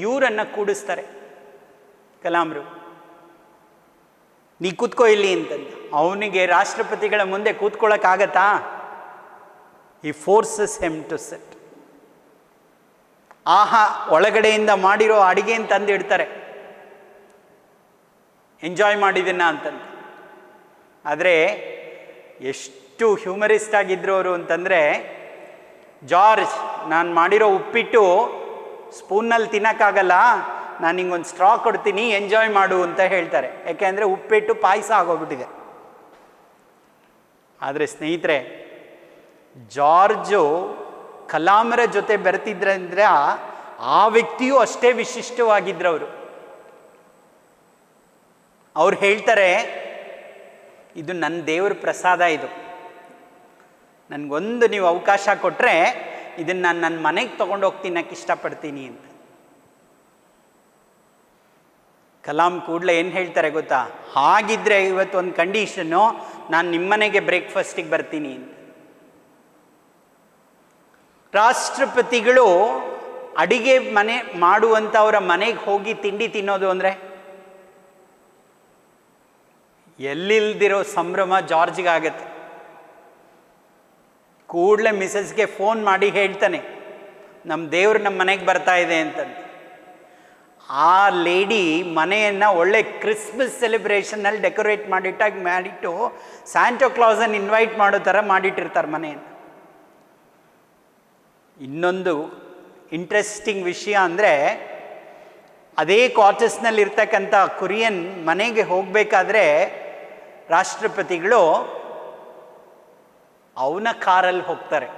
ಇವರನ್ನು ಕೂಡಿಸ್ತಾರೆ ಕಲಾಂರು. ನೀ ಕೂತ್ಕೋ ಇಲ್ಲಿ ಅಂತಂತ. ಅವನಿಗೆ ರಾಷ್ಟ್ರಪತಿಗಳ ಮುಂದೆ ಕೂತ್ಕೊಳ್ಳೋಕ್ಕಾಗತ್ತಾ? ಈ ಫೋರ್ಸಸ್ ಹೆಮ್ ಟು ಸೆಟ್. ಆಹಾ, ಒಳಗಡೆಯಿಂದ ಮಾಡಿರೋ ಅಡಿಗೆ ಅಂತ ತಂದಿಡ್ತಾರೆ, ಎಂಜಾಯ್ ಮಾಡಿದ್ದೀನ ಅಂತಂತ. ಆದರೆ ಎಷ್ಟು ಹ್ಯೂಮರಿಸ್ಟ್ ಆಗಿದ್ರು ಅವರು ಅಂತಂದರೆ, ಜಾರ್ಜ್, ನಾನು ಮಾಡಿರೋ ಉಪ್ಪಿಟ್ಟು ಸ್ಪೂನಲ್ಲಿ ತಿನ್ನೋಕ್ಕಾಗಲ್ಲ, ನಾನು ನಿಂಗೊಂದು ಸ್ಟ್ರಾ ಕೊಡ್ತೀನಿ, ಎಂಜಾಯ್ ಮಾಡು ಅಂತ ಹೇಳ್ತಾರೆ. ಯಾಕೆಂದರೆ ಉಪ್ಪಿಟ್ಟು ಪಾಯಸ ಆಗೋಗ್ಬಿಟ್ಟಿದೆ. ಆದರೆ ಸ್ನೇಹಿತರೆ, ಜಾರ್ಜು ಕಲಾಮರ ಜೊತೆ ಬೆರೆತಿದ್ರಂದ್ರೆ ಆ ವ್ಯಕ್ತಿಯೂ ಅಷ್ಟೇ ವಿಶಿಷ್ಟವಾಗಿದ್ರವರು. ಅವ್ರು ಹೇಳ್ತಾರೆ, ಇದು ನನ್ನ ದೇವ್ರ ಪ್ರಸಾದ, ಇದು ನನಗೊಂದು ನೀವು ಅವಕಾಶ ಕೊಟ್ಟರೆ ಇದನ್ನು ನಾನು ನನ್ನ ಮನೆಗೆ ತೊಗೊಂಡೋಗ್ತೀನಕ್ಕೆ ಇಷ್ಟಪಡ್ತೀನಿ ಅಂತ. ಕಲಾಂ ಕೂಡಲೇ ಏನು ಹೇಳ್ತಾರೆ ಗೊತ್ತಾ? ಹಾಗಿದ್ರೆ ಇವತ್ತು ಒಂದು ಕಂಡೀಷನ್ನು, ನಾನು ನಿಮ್ಮನೆಗೆ ಬ್ರೇಕ್ಫಾಸ್ಟಿಗೆ ಬರ್ತೀನಿ ಅಂತ. ರಾಷ್ಟ್ರಪತಿಗಳು ಅಡಿಗೆ ಮನೆ ಮಾಡುವಂಥವರ ಮನೆಗೆ ಹೋಗಿ ತಿಂಡಿ ತಿನ್ನೋದು ಅಂದರೆ ಎಲ್ಲಿಲ್ದಿರೋ ಸಂಭ್ರಮ ಜಾರ್ಜ್ಗಾಗತ್ತೆ. ಕೂಡಲೇ ಮಿಸಸ್ಗೆ ಫೋನ್ ಮಾಡಿ ಹೇಳ್ತಾನೆ, ನಮ್ಮ ದೇವ್ರು ನಮ್ಮ ಮನೆಗೆ ಬರ್ತಾ ಇದೆ ಅಂತಂದು. ಆ ಲೇಡಿ ಮನೆಯನ್ನು ಒಳ್ಳೆ ಕ್ರಿಸ್ಮಸ್ ಸೆಲೆಬ್ರೇಷನಲ್ಲಿ ಡೆಕೋರೇಟ್ ಮಾಡಿಟ್ಟು ಸ್ಯಾಂಟೋ ಕ್ಲಾಸನ್ನು ಇನ್ವೈಟ್ ಮಾಡೋ ಥರ ಮಾಡಿಟ್ಟಿರ್ತಾರೆ ಮನೆಯನ್ನು. ಇನ್ನೊಂದು ಇಂಟ್ರೆಸ್ಟಿಂಗ್ ವಿಷಯ ಅಂದರೆ, ಅದೇ ಕ್ವಾರ್ಟರ್ಸ್ನಲ್ಲಿ ಇರ್ತಕ್ಕಂಥ ಕುರಿಯನ್ ಮನೆಗೆ ಹೋಗಬೇಕಾದ್ರೆ ರಾಷ್ಟ್ರಪತಿಗಳು ಅವನ ಕಾರಲ್ಲಿ ಹೋಗ್ತಾರೆ.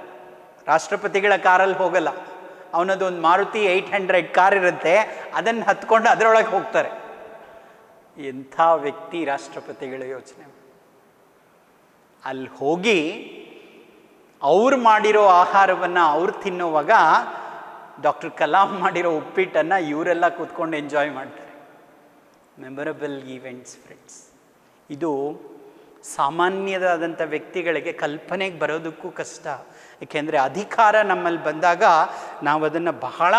ರಾಷ್ಟ್ರಪತಿಗಳ ಕಾರಲ್ಲಿ ಹೋಗಲ್ಲ, ಅವನದೊಂದು ಮಾರುತಿ 800 ಕಾರ್ ಇರುತ್ತೆ, ಅದನ್ನು ಹತ್ಕೊಂಡು ಅದರೊಳಗೆ ಹೋಗ್ತಾರೆ. ಎಂಥ ವ್ಯಕ್ತಿ ರಾಷ್ಟ್ರಪತಿಗಳ ಯೋಚನೆ. ಅಲ್ಲಿ ಹೋಗಿ ಅವ್ರು ಮಾಡಿರೋ ಆಹಾರವನ್ನು ಅವ್ರು ತಿನ್ನುವಾಗ ಡಾಕ್ಟರ್ ಕಲಾಂ ಮಾಡಿರೋ ಉಪ್ಪಿಟ್ಟನ್ನು ಇವರೆಲ್ಲ ಕೂತ್ಕೊಂಡು ಎಂಜಾಯ್ ಮಾಡ್ತಾರೆ. Memorable events friends. ಇದು ಸಾಮಾನ್ಯದಾದಂಥ ವ್ಯಕ್ತಿಗಳಿಗೆ ಕಲ್ಪನೆಗೆ ಬರೋದಕ್ಕೂ ಕಷ್ಟ. ಏಕೆಂದರೆ ಅಧಿಕಾರ ನಮ್ಮಲ್ಲಿ ಬಂದಾಗ ನಾವು ಅದನ್ನು ಬಹಳ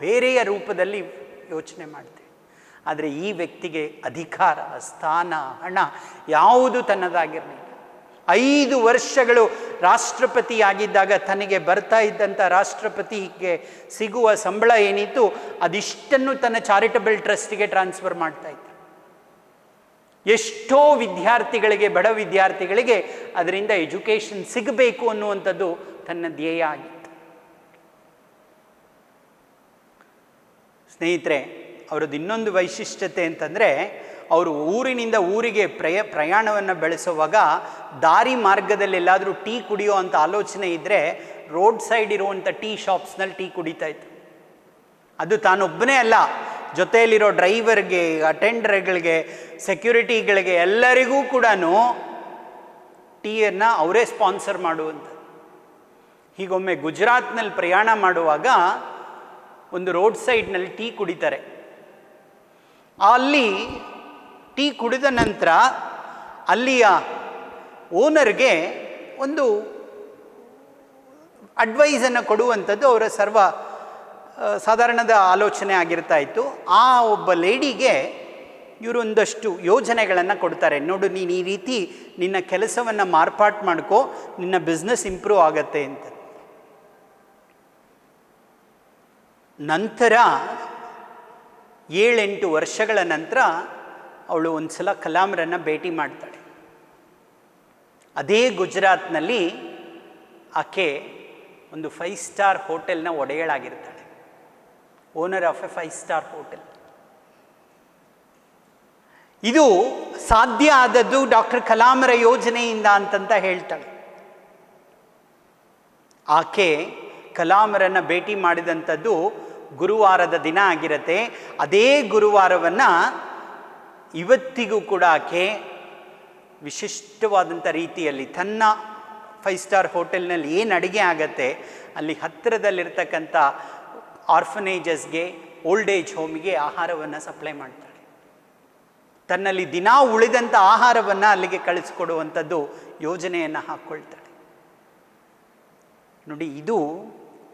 ಬೇರೆಯ ರೂಪದಲ್ಲಿ ಯೋಚನೆ ಮಾಡ್ತೇವೆ. ಆದರೆ ಈ ವ್ಯಕ್ತಿಗೆ ಅಧಿಕಾರ, ಸ್ಥಾನ, ಹಣ ಯಾವುದು ತನ್ನದಾಗಿರಲಿಲ್ಲ. 5 ವರ್ಷಗಳು ರಾಷ್ಟ್ರಪತಿಯಾಗಿದ್ದಾಗ ತನಗೆ ಬರ್ತಾ ಇದ್ದಂಥ ರಾಷ್ಟ್ರಪತಿಗೆ ಸಿಗುವ ಸಂಬಳ ಏನಿತ್ತು ಅದಿಷ್ಟನ್ನು ತನ್ನ ಚಾರಿಟಬಲ್ ಟ್ರಸ್ಟಿಗೆ ಟ್ರಾನ್ಸ್ಫರ್ ಮಾಡ್ತಾ ಇದ್ದ. ಎಷ್ಟೋ ವಿದ್ಯಾರ್ಥಿಗಳಿಗೆ, ಬಡ ವಿದ್ಯಾರ್ಥಿಗಳಿಗೆ ಅದರಿಂದ ಎಜುಕೇಷನ್ ಸಿಗಬೇಕು ಅನ್ನುವಂಥದ್ದು ತನ್ನ ಧ್ಯೇಯ ಆಗಿತ್ತು. ಸ್ನೇಹಿತರೆ, ಅವರದ್ದು ಇನ್ನೊಂದು ವೈಶಿಷ್ಟ್ಯತೆ ಅಂತಂದರೆ, ಅವರು ಊರಿನಿಂದ ಊರಿಗೆ ಪ್ರಯಾಣವನ್ನು ಬೆಳೆಸುವಾಗ ದಾರಿ ಮಾರ್ಗದಲ್ಲಿ ಎಲ್ಲಾದರೂ ಟೀ ಕುಡಿಯೋ ಅಂಥ ಆಲೋಚನೆ ಇದ್ದರೆ ರೋಡ್ ಸೈಡ್ ಇರುವಂಥ ಟೀ ಶಾಪ್ಸ್ನಲ್ಲಿ ಟೀ ಕುಡಿತಾ ಇತ್ತು. ಅದು ತಾನೊಬ್ಬನೇ ಅಲ್ಲ, ಜೊತೆಯಲ್ಲಿರೋ ಡ್ರೈವರ್ಗೆ, ಅಟೆಂಡರ್ಗಳಿಗೆ, ಸೆಕ್ಯೂರಿಟಿಗಳಿಗೆ ಎಲ್ಲರಿಗೂ ಕೂಡ ಟೀಯನ್ನು ಅವರೇ ಸ್ಪಾನ್ಸರ್ ಮಾಡುವಂಥ. ಹೀಗೊಮ್ಮೆ ಗುಜರಾತ್ನಲ್ಲಿ ಪ್ರಯಾಣ ಮಾಡುವಾಗ ಒಂದು ರೋಡ್ ಸೈಡ್ನಲ್ಲಿ ಟೀ ಕುಡಿತಾರೆ. ಅಲ್ಲಿ ಟೀ ಕುಡಿದ ನಂತರ ಅಲ್ಲಿಯ ಓನರ್ಗೆ ಒಂದು ಅಡ್ವೈಸನ್ನು ಕೊಡುವಂಥದ್ದು ಅವರ ಸಾಧಾರಣದ ಆಲೋಚನೆ ಆಗಿರ್ತಾ ಇತ್ತು. ಆ ಒಬ್ಬ ಲೇಡಿಗೆ ಇವರು ಒಂದಷ್ಟು ಯೋಜನೆಗಳನ್ನು ಕೊಡ್ತಾರೆ. ನೋಡು, ನೀನು ಈ ರೀತಿ ನಿನ್ನ ಕೆಲಸವನ್ನು ಮಾರ್ಪಾಟು ಮಾಡ್ಕೋ, ನಿನ್ನ ಬಿಸ್ನೆಸ್ ಇಂಪ್ರೂವ್ ಆಗತ್ತೆ ಅಂತ. ನಂತರ 7-8 ವರ್ಷಗಳ ನಂತರ ಅವಳು ಒಂದು ಸಲ ಕಲಾಂರನ್ನು ಭೇಟಿ ಮಾಡ್ತಾಳೆ. ಅದೇ ಗುಜರಾತ್ನಲ್ಲಿ ಆಕೆ ಒಂದು 5 ಸ್ಟಾರ್ ಹೋಟೆಲ್ನ ಒಡೆಯಳಾಗಿರ್ತಾಳೆ. Owner of a 5 star hotel. ಇದು ಸಾಧ್ಯ ಆದದ್ದು ಡಾಕ್ಟರ್ ಕಲಾಮರ ಯೋಜನೆಯಿಂದ ಅಂತಂತ ಹೇಳ್ತಾಳೆ. ಆಕೆ ಕಲಾಮರನ್ನ ಭೇಟಿ ಮಾಡಿದಂಥದ್ದು ಗುರುವಾರದ ದಿನ ಆಗಿರತ್ತೆ. ಅದೇ ಗುರುವಾರವನ್ನು ಇವತ್ತಿಗೂ ಕೂಡ ಆಕೆ ವಿಶಿಷ್ಟವಾದಂಥ ರೀತಿಯಲ್ಲಿ ತನ್ನ 5 ಸ್ಟಾರ್ ಹೋಟೆಲ್ನಲ್ಲಿ ಏನು ಅಡುಗೆ ಆಗತ್ತೆ ಅಲ್ಲಿ ಹತ್ತಿರದಲ್ಲಿರ್ತಕ್ಕಂಥ ಆರ್ಫನೇಜಸ್ಗೆ, ಓಲ್ಡ್ ಏಜ್ ಹೋಮಿಗೆ ಆಹಾರವನ್ನು ಸಪ್ಲೈ ಮಾಡ್ತಾಳೆ. ತನ್ನಲ್ಲಿ ದಿನಾ ಉಳಿದಂಥ ಆಹಾರವನ್ನು ಅಲ್ಲಿಗೆ ಕಳಿಸ್ಕೊಡುವಂಥದ್ದು ಯೋಜನೆಯನ್ನು ಹಾಕ್ಕೊಳ್ತಾಳೆ. ನೋಡಿ, ಇದು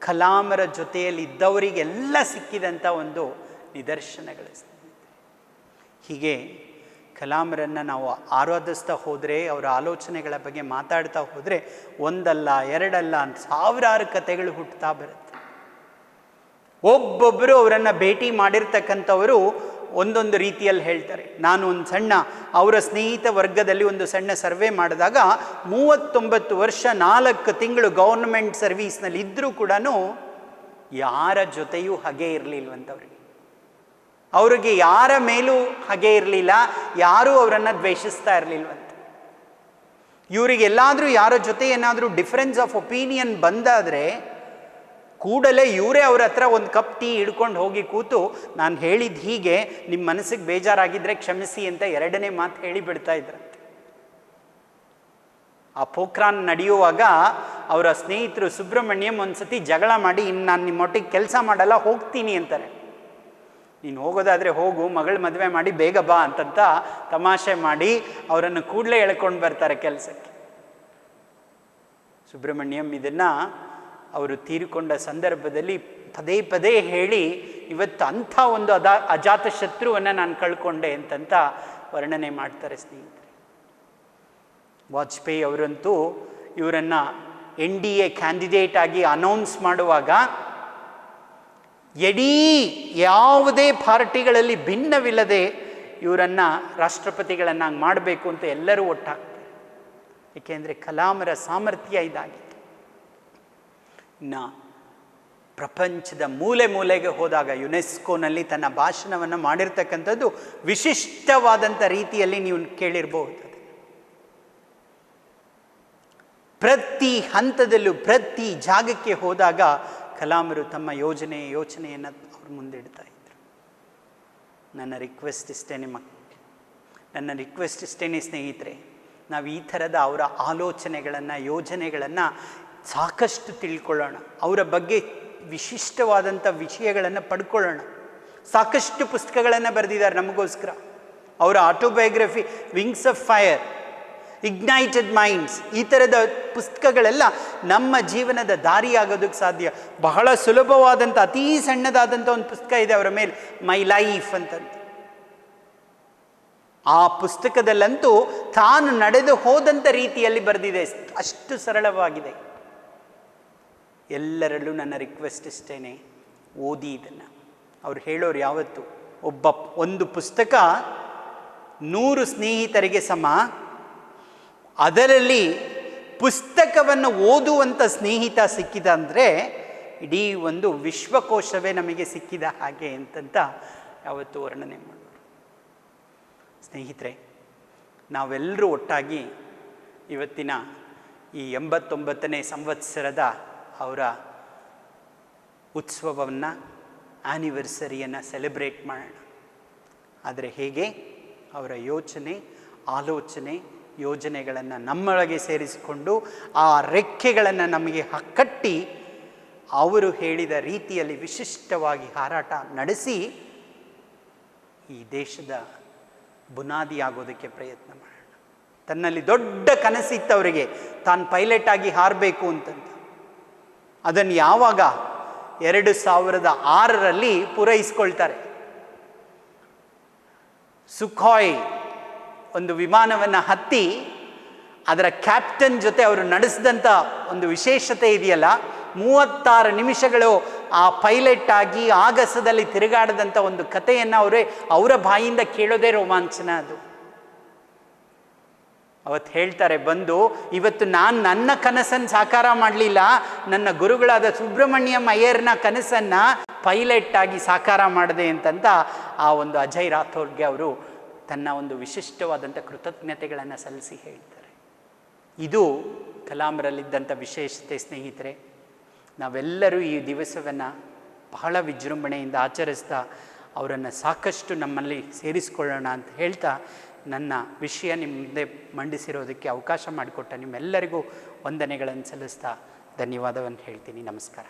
ಕಲಾಮರ ಜೊತೆಯಲ್ಲಿ ಇದ್ದವರಿಗೆಲ್ಲ ಸಿಕ್ಕಿದಂಥ ಒಂದು ನಿದರ್ಶನಗಳು. ಹೀಗೆ ಕಲಾಮರನ್ನು ನಾವು ಆರಾಧಿಸ್ತಾ ಹೋದರೆ, ಅವರ ಆಲೋಚನೆಗಳ ಬಗ್ಗೆ ಮಾತಾಡ್ತಾ ಹೋದರೆ ಒಂದಲ್ಲ ಎರಡಲ್ಲ ಅಂತ ಸಾವಿರಾರು ಕಥೆಗಳು ಹುಟ್ಟುತ್ತಾ ಬರುತ್ತೆ. ಒಬ್ಬೊಬ್ಬರು ಅವರನ್ನು ಭೇಟಿ ಮಾಡಿರ್ತಕ್ಕಂಥವರು ಒಂದೊಂದು ರೀತಿಯಲ್ಲಿ ಹೇಳ್ತಾರೆ. ನಾನು ಒಂದು ಸಣ್ಣ ಅವರ ಸ್ನೇಹಿತ ವರ್ಗದಲ್ಲಿ ಒಂದು ಸಣ್ಣ ಸರ್ವೆ ಮಾಡಿದಾಗ 39 ವರ್ಷ 4 ತಿಂಗಳು ಗೌರ್ಮೆಂಟ್ ಸರ್ವೀಸ್ನಲ್ಲಿ ಇದ್ದರೂ ಕೂಡ ಯಾರ ಜೊತೆಯೂ ಹಾಗೆ ಇರಲಿಲ್ವಂಥವ್ರಿಗೆ. ಅವ್ರಿಗೆ ಯಾರ ಮೇಲೂ ಹಾಗೆ ಇರಲಿಲ್ಲ, ಯಾರೂ ಅವರನ್ನು ದ್ವೇಷಿಸ್ತಾ ಇರಲಿಲ್ವಂತ. ಇವರಿಗೆಲ್ಲಾದರೂ ಯಾರ ಜೊತೆ ಏನಾದರೂ ಡಿಫರೆನ್ಸ್ ಆಫ್ ಒಪಿನಿಯನ್ ಬಂದಾದರೆ ಕೂಡಲೇ ಇವರೇ ಅವ್ರ ಹತ್ರ ಒಂದು ಕಪ್ ಟೀ ಹಿಡ್ಕೊಂಡು ಹೋಗಿ ಕೂತು, ನಾನು ಹೇಳಿದ್ದು ಹೀಗೆ, ನಿಮ್ಮ ಮನಸ್ಸಿಗೆ ಬೇಜಾರಾಗಿದ್ದರೆ ಕ್ಷಮಿಸಿ ಅಂತ 2ನೇ ಮಾತು ಹೇಳಿ ಬಿಡ್ತಾ ಇದ್ರಂತೆ. ಆ ಪೋಖ್ರಾನ್ ನಡೆಯುವಾಗ ಅವರ ಸ್ನೇಹಿತರು ಸುಬ್ರಹ್ಮಣ್ಯಂ ಒಂದ್ಸತಿ ಜಗಳ ಮಾಡಿ, ಇನ್ನು ನಾನು ನಿಮ್ಮೊಟ್ಟಿಗೆ ಕೆಲಸ ಮಾಡಲ್ಲ, ಹೋಗ್ತೀನಿ ಅಂತಾರೆ. ನೀನು ಹೋಗೋದಾದರೆ ಹೋಗು, ಮಗಳ ಮದುವೆ ಮಾಡಿ ಬೇಗ ಬಾ ಅಂತಂತ ತಮಾಷೆ ಮಾಡಿ ಅವರನ್ನು ಕೂಡಲೇ ಎಳ್ಕೊಂಡು ಬರ್ತಾರೆ ಕೆಲಸಕ್ಕೆ. ಸುಬ್ರಹ್ಮಣ್ಯಂ ಇದನ್ನು ಅವರು ತೀರಿಕೊಂಡ ಸಂದರ್ಭದಲ್ಲಿ ಪದೇ ಪದೇ ಹೇಳಿ, ಇವತ್ತು ಅಂಥ ಒಂದು ಅಜಾತ ಶತ್ರುವನ್ನು ನಾನು ಕಳ್ಕೊಂಡೆ ಅಂತಂತ ವರ್ಣನೆ ಮಾಡ್ತಾರೆ ಸ್ನೇಹಿತರೆ. ವಾಜಪೇಯಿ ಅವರಂತೂ ಇವರನ್ನು NDA ಕ್ಯಾಂಡಿಡೇಟ್ ಆಗಿ ಅನೌನ್ಸ್ ಮಾಡುವಾಗ ಇಡೀ ಯಾವುದೇ ಪಾರ್ಟಿಗಳಲ್ಲಿ ಭಿನ್ನವಿಲ್ಲದೆ ಇವರನ್ನು ರಾಷ್ಟ್ರಪತಿಗಳನ್ನಾಗಿ ಮಾಡಬೇಕು ಅಂತ ಎಲ್ಲರೂ ಒಟ್ಟಾಗ್ತಾರೆ. ಏಕೆಂದರೆ ಕಲಾಮರ ಸಾಮರ್ಥ್ಯ ಇದಾಗಿತ್ತು. ಇನ್ನು ಪ್ರಪಂಚದ ಮೂಲೆ ಮೂಲೆಗೆ ಹೋದಾಗ ಯುನೆಸ್ಕೋನಲ್ಲಿ ತನ್ನ ಭಾಷಣವನ್ನು ಮಾಡಿರ್ತಕ್ಕಂಥದ್ದು ವಿಶಿಷ್ಟವಾದಂಥ ರೀತಿಯಲ್ಲಿ ನೀವು ಕೇಳಿರಬಹುದು. ಪ್ರತಿ ಹಂತದಲ್ಲೂ ಪ್ರತಿ ಜಾಗಕ್ಕೆ ಹೋದಾಗ ಕಲಾಮರು ತಮ್ಮ ಯೋಚನೆಯನ್ನು ಅವ್ರ ಮುಂದಿಡ್ತಾ ಇದ್ರು. ನನ್ನ ರಿಕ್ವೆಸ್ಟ್ ಇಷ್ಟೇನೆ ಸ್ನೇಹಿತರೆ, ನಾವು ಈ ಥರದ ಅವರ ಆಲೋಚನೆಗಳನ್ನು, ಯೋಜನೆಗಳನ್ನು ಸಾಕಷ್ಟು ತಿಳ್ಕೊಳ್ಳೋಣ. ಅವರ ಬಗ್ಗೆ ವಿಶಿಷ್ಟವಾದಂಥ ವಿಷಯಗಳನ್ನು ಪಡ್ಕೊಳ್ಳೋಣ. ಸಾಕಷ್ಟು ಪುಸ್ತಕಗಳನ್ನು ಬರೆದಿದ್ದಾರೆ ನಮಗೋಸ್ಕರ. ಅವರ autobiography, wings of fire, ignited minds, ಈ ಥರದ ಪುಸ್ತಕಗಳೆಲ್ಲ ನಮ್ಮ ಜೀವನದ ದಾರಿಯಾಗೋದಕ್ಕೆ ಸಾಧ್ಯ. ಬಹಳ ಸುಲಭವಾದಂಥ ಅತೀ ಸಣ್ಣದಾದಂಥ ಒಂದು ಪುಸ್ತಕ ಇದೆ ಅವರ ಮೇಲೆ, ಮೈ ಲೈಫ್ ಅಂತಂತ. ಆ ಪುಸ್ತಕದಲ್ಲಂತೂ ತಾನು ನಡೆದು ಹೋದಂಥ ರೀತಿಯಲ್ಲಿ ಬರೆದಿದೆ, ಅಷ್ಟು ಸರಳವಾಗಿದೆ. ಎಲ್ಲರಲ್ಲೂ ನನ್ನ ರಿಕ್ವೆಸ್ಟ್ ಇಷ್ಟೇನೆ, ಓದಿ ಇದನ್ನು. ಅವ್ರು ಹೇಳೋರು ಯಾವತ್ತು, ಒಂದು ಪುಸ್ತಕ 100 ಸ್ನೇಹಿತರಿಗೆ ಸಮ. ಅದರಲ್ಲಿ ಪುಸ್ತಕವನ್ನು ಓದುವಂಥ ಸ್ನೇಹಿತ ಸಿಕ್ಕಿದ ಅಂದರೆ ಇಡೀ ಒಂದು ವಿಶ್ವಕೋಶವೇ ನಮಗೆ ಸಿಕ್ಕಿದ ಹಾಗೆ ಅಂತಂತ ಯಾವತ್ತೂ ವರ್ಣನೆ ಮಾಡೋರು. ಸ್ನೇಹಿತರೆ, ನಾವೆಲ್ಲರೂ ಒಟ್ಟಾಗಿ ಇವತ್ತಿನ ಈ 89ನೇ ಸಂವತ್ಸರದ ಅವರ ಉತ್ಸವವನ್ನು, ಆ್ಯನಿವರ್ಸರಿಯನ್ನು ಸೆಲೆಬ್ರೇಟ್ ಮಾಡೋಣ. ಆದರೆ ಹೇಗೆ ಅವರ ಯೋಚನೆ, ಆಲೋಚನೆ, ಯೋಜನೆಗಳನ್ನು ನಮ್ಮೊಳಗೆ ಸೇರಿಸಿಕೊಂಡು ಆ ರೆಕ್ಕೆಗಳನ್ನು ನಮಗೆ ಕಟ್ಟಿ ಅವರು ಹೇಳಿದ ರೀತಿಯಲ್ಲಿ ವಿಶಿಷ್ಟವಾಗಿ ಹಾರಾಟ ನಡೆಸಿ ಈ ದೇಶದ ಬುನಾದಿ ಆಗೋದಕ್ಕೆ ಪ್ರಯತ್ನ ಮಾಡೋಣ. ತನ್ನಲ್ಲಿ ದೊಡ್ಡ ಕನಸಿತ್ತವರಿಗೆ, ತಾನು ಪೈಲಟ್ ಆಗಿ ಹಾರಬೇಕು ಅಂತಂತ. ಅದನ್ನು ಯಾವಾಗ 2006ರಲ್ಲಿ ಪೂರೈಸ್ಕೊಳ್ತಾರೆ. ಸುಖಾಯ್ ಒಂದು ವಿಮಾನವನ್ನು ಹತ್ತಿ ಅದರ ಕ್ಯಾಪ್ಟನ್ ಜೊತೆ ಅವರು ನಡೆಸಿದಂಥ ಒಂದು ವಿಶೇಷತೆ ಇದೆಯಲ್ಲ, 36 ನಿಮಿಷಗಳು ಆ ಪೈಲಟ್ ಆಗಿ ಆಗಸದಲ್ಲಿ ತಿರುಗಾಡದಂಥ ಒಂದು ಕಥೆಯನ್ನು ಅವರ ಬಾಯಿಂದ ಕೇಳೋದೇ ರೋಮಾಂಚನ. ಅದು ಅವತ್ತು ಹೇಳ್ತಾರೆ ಬಂದು, ಇವತ್ತು ನಾನು ನನ್ನ ಕನಸನ್ನು ಸಾಕಾರ ಮಾಡಲಿಲ್ಲ, ನನ್ನ ಗುರುಗಳಾದ ಸುಬ್ರಹ್ಮಣ್ಯಂ ಅಯ್ಯರ್ನ ಕನಸನ್ನು ಪೈಲಟ್ ಆಗಿ ಸಾಕಾರ ಮಾಡಿದೆ ಅಂತಂತ ಆ ಒಂದು ಅಜಯ್ ರಾಥೋರ್ಗೆ ಅವರು ತನ್ನ ಒಂದು ವಿಶಿಷ್ಟವಾದಂಥ ಕೃತಜ್ಞತೆಗಳನ್ನು ಸಲ್ಲಿಸಿ ಹೇಳ್ತಾರೆ. ಇದು ಕಲಾಂರಲ್ಲಿದ್ದಂಥ ವಿಶೇಷತೆ ಸ್ನೇಹಿತರೆ. ನಾವೆಲ್ಲರೂ ಈ ದಿವಸವನ್ನು ಬಹಳ ವಿಜೃಂಭಣೆಯಿಂದ ಆಚರಿಸ್ತಾ ಅವರನ್ನು ಸಾಕಷ್ಟು ನಮ್ಮಲ್ಲಿ ಸೇರಿಸ್ಕೊಳ್ಳೋಣ ಅಂತ ಹೇಳ್ತಾ ನನ್ನ ವಿಷಯ ನಿಮ್ಮ ಮುಂದೆ ಮಂಡಿಸಿರೋದಕ್ಕೆ ಅವಕಾಶ ಮಾಡಿಕೊಟ್ಟ ನಿಮ್ಮೆಲ್ಲರಿಗೂ ವಂದನೆಗಳನ್ನು ಸಲ್ಲಿಸ್ತಾ ಧನ್ಯವಾದವನ್ನು ಹೇಳ್ತೀನಿ. ನಮಸ್ಕಾರ.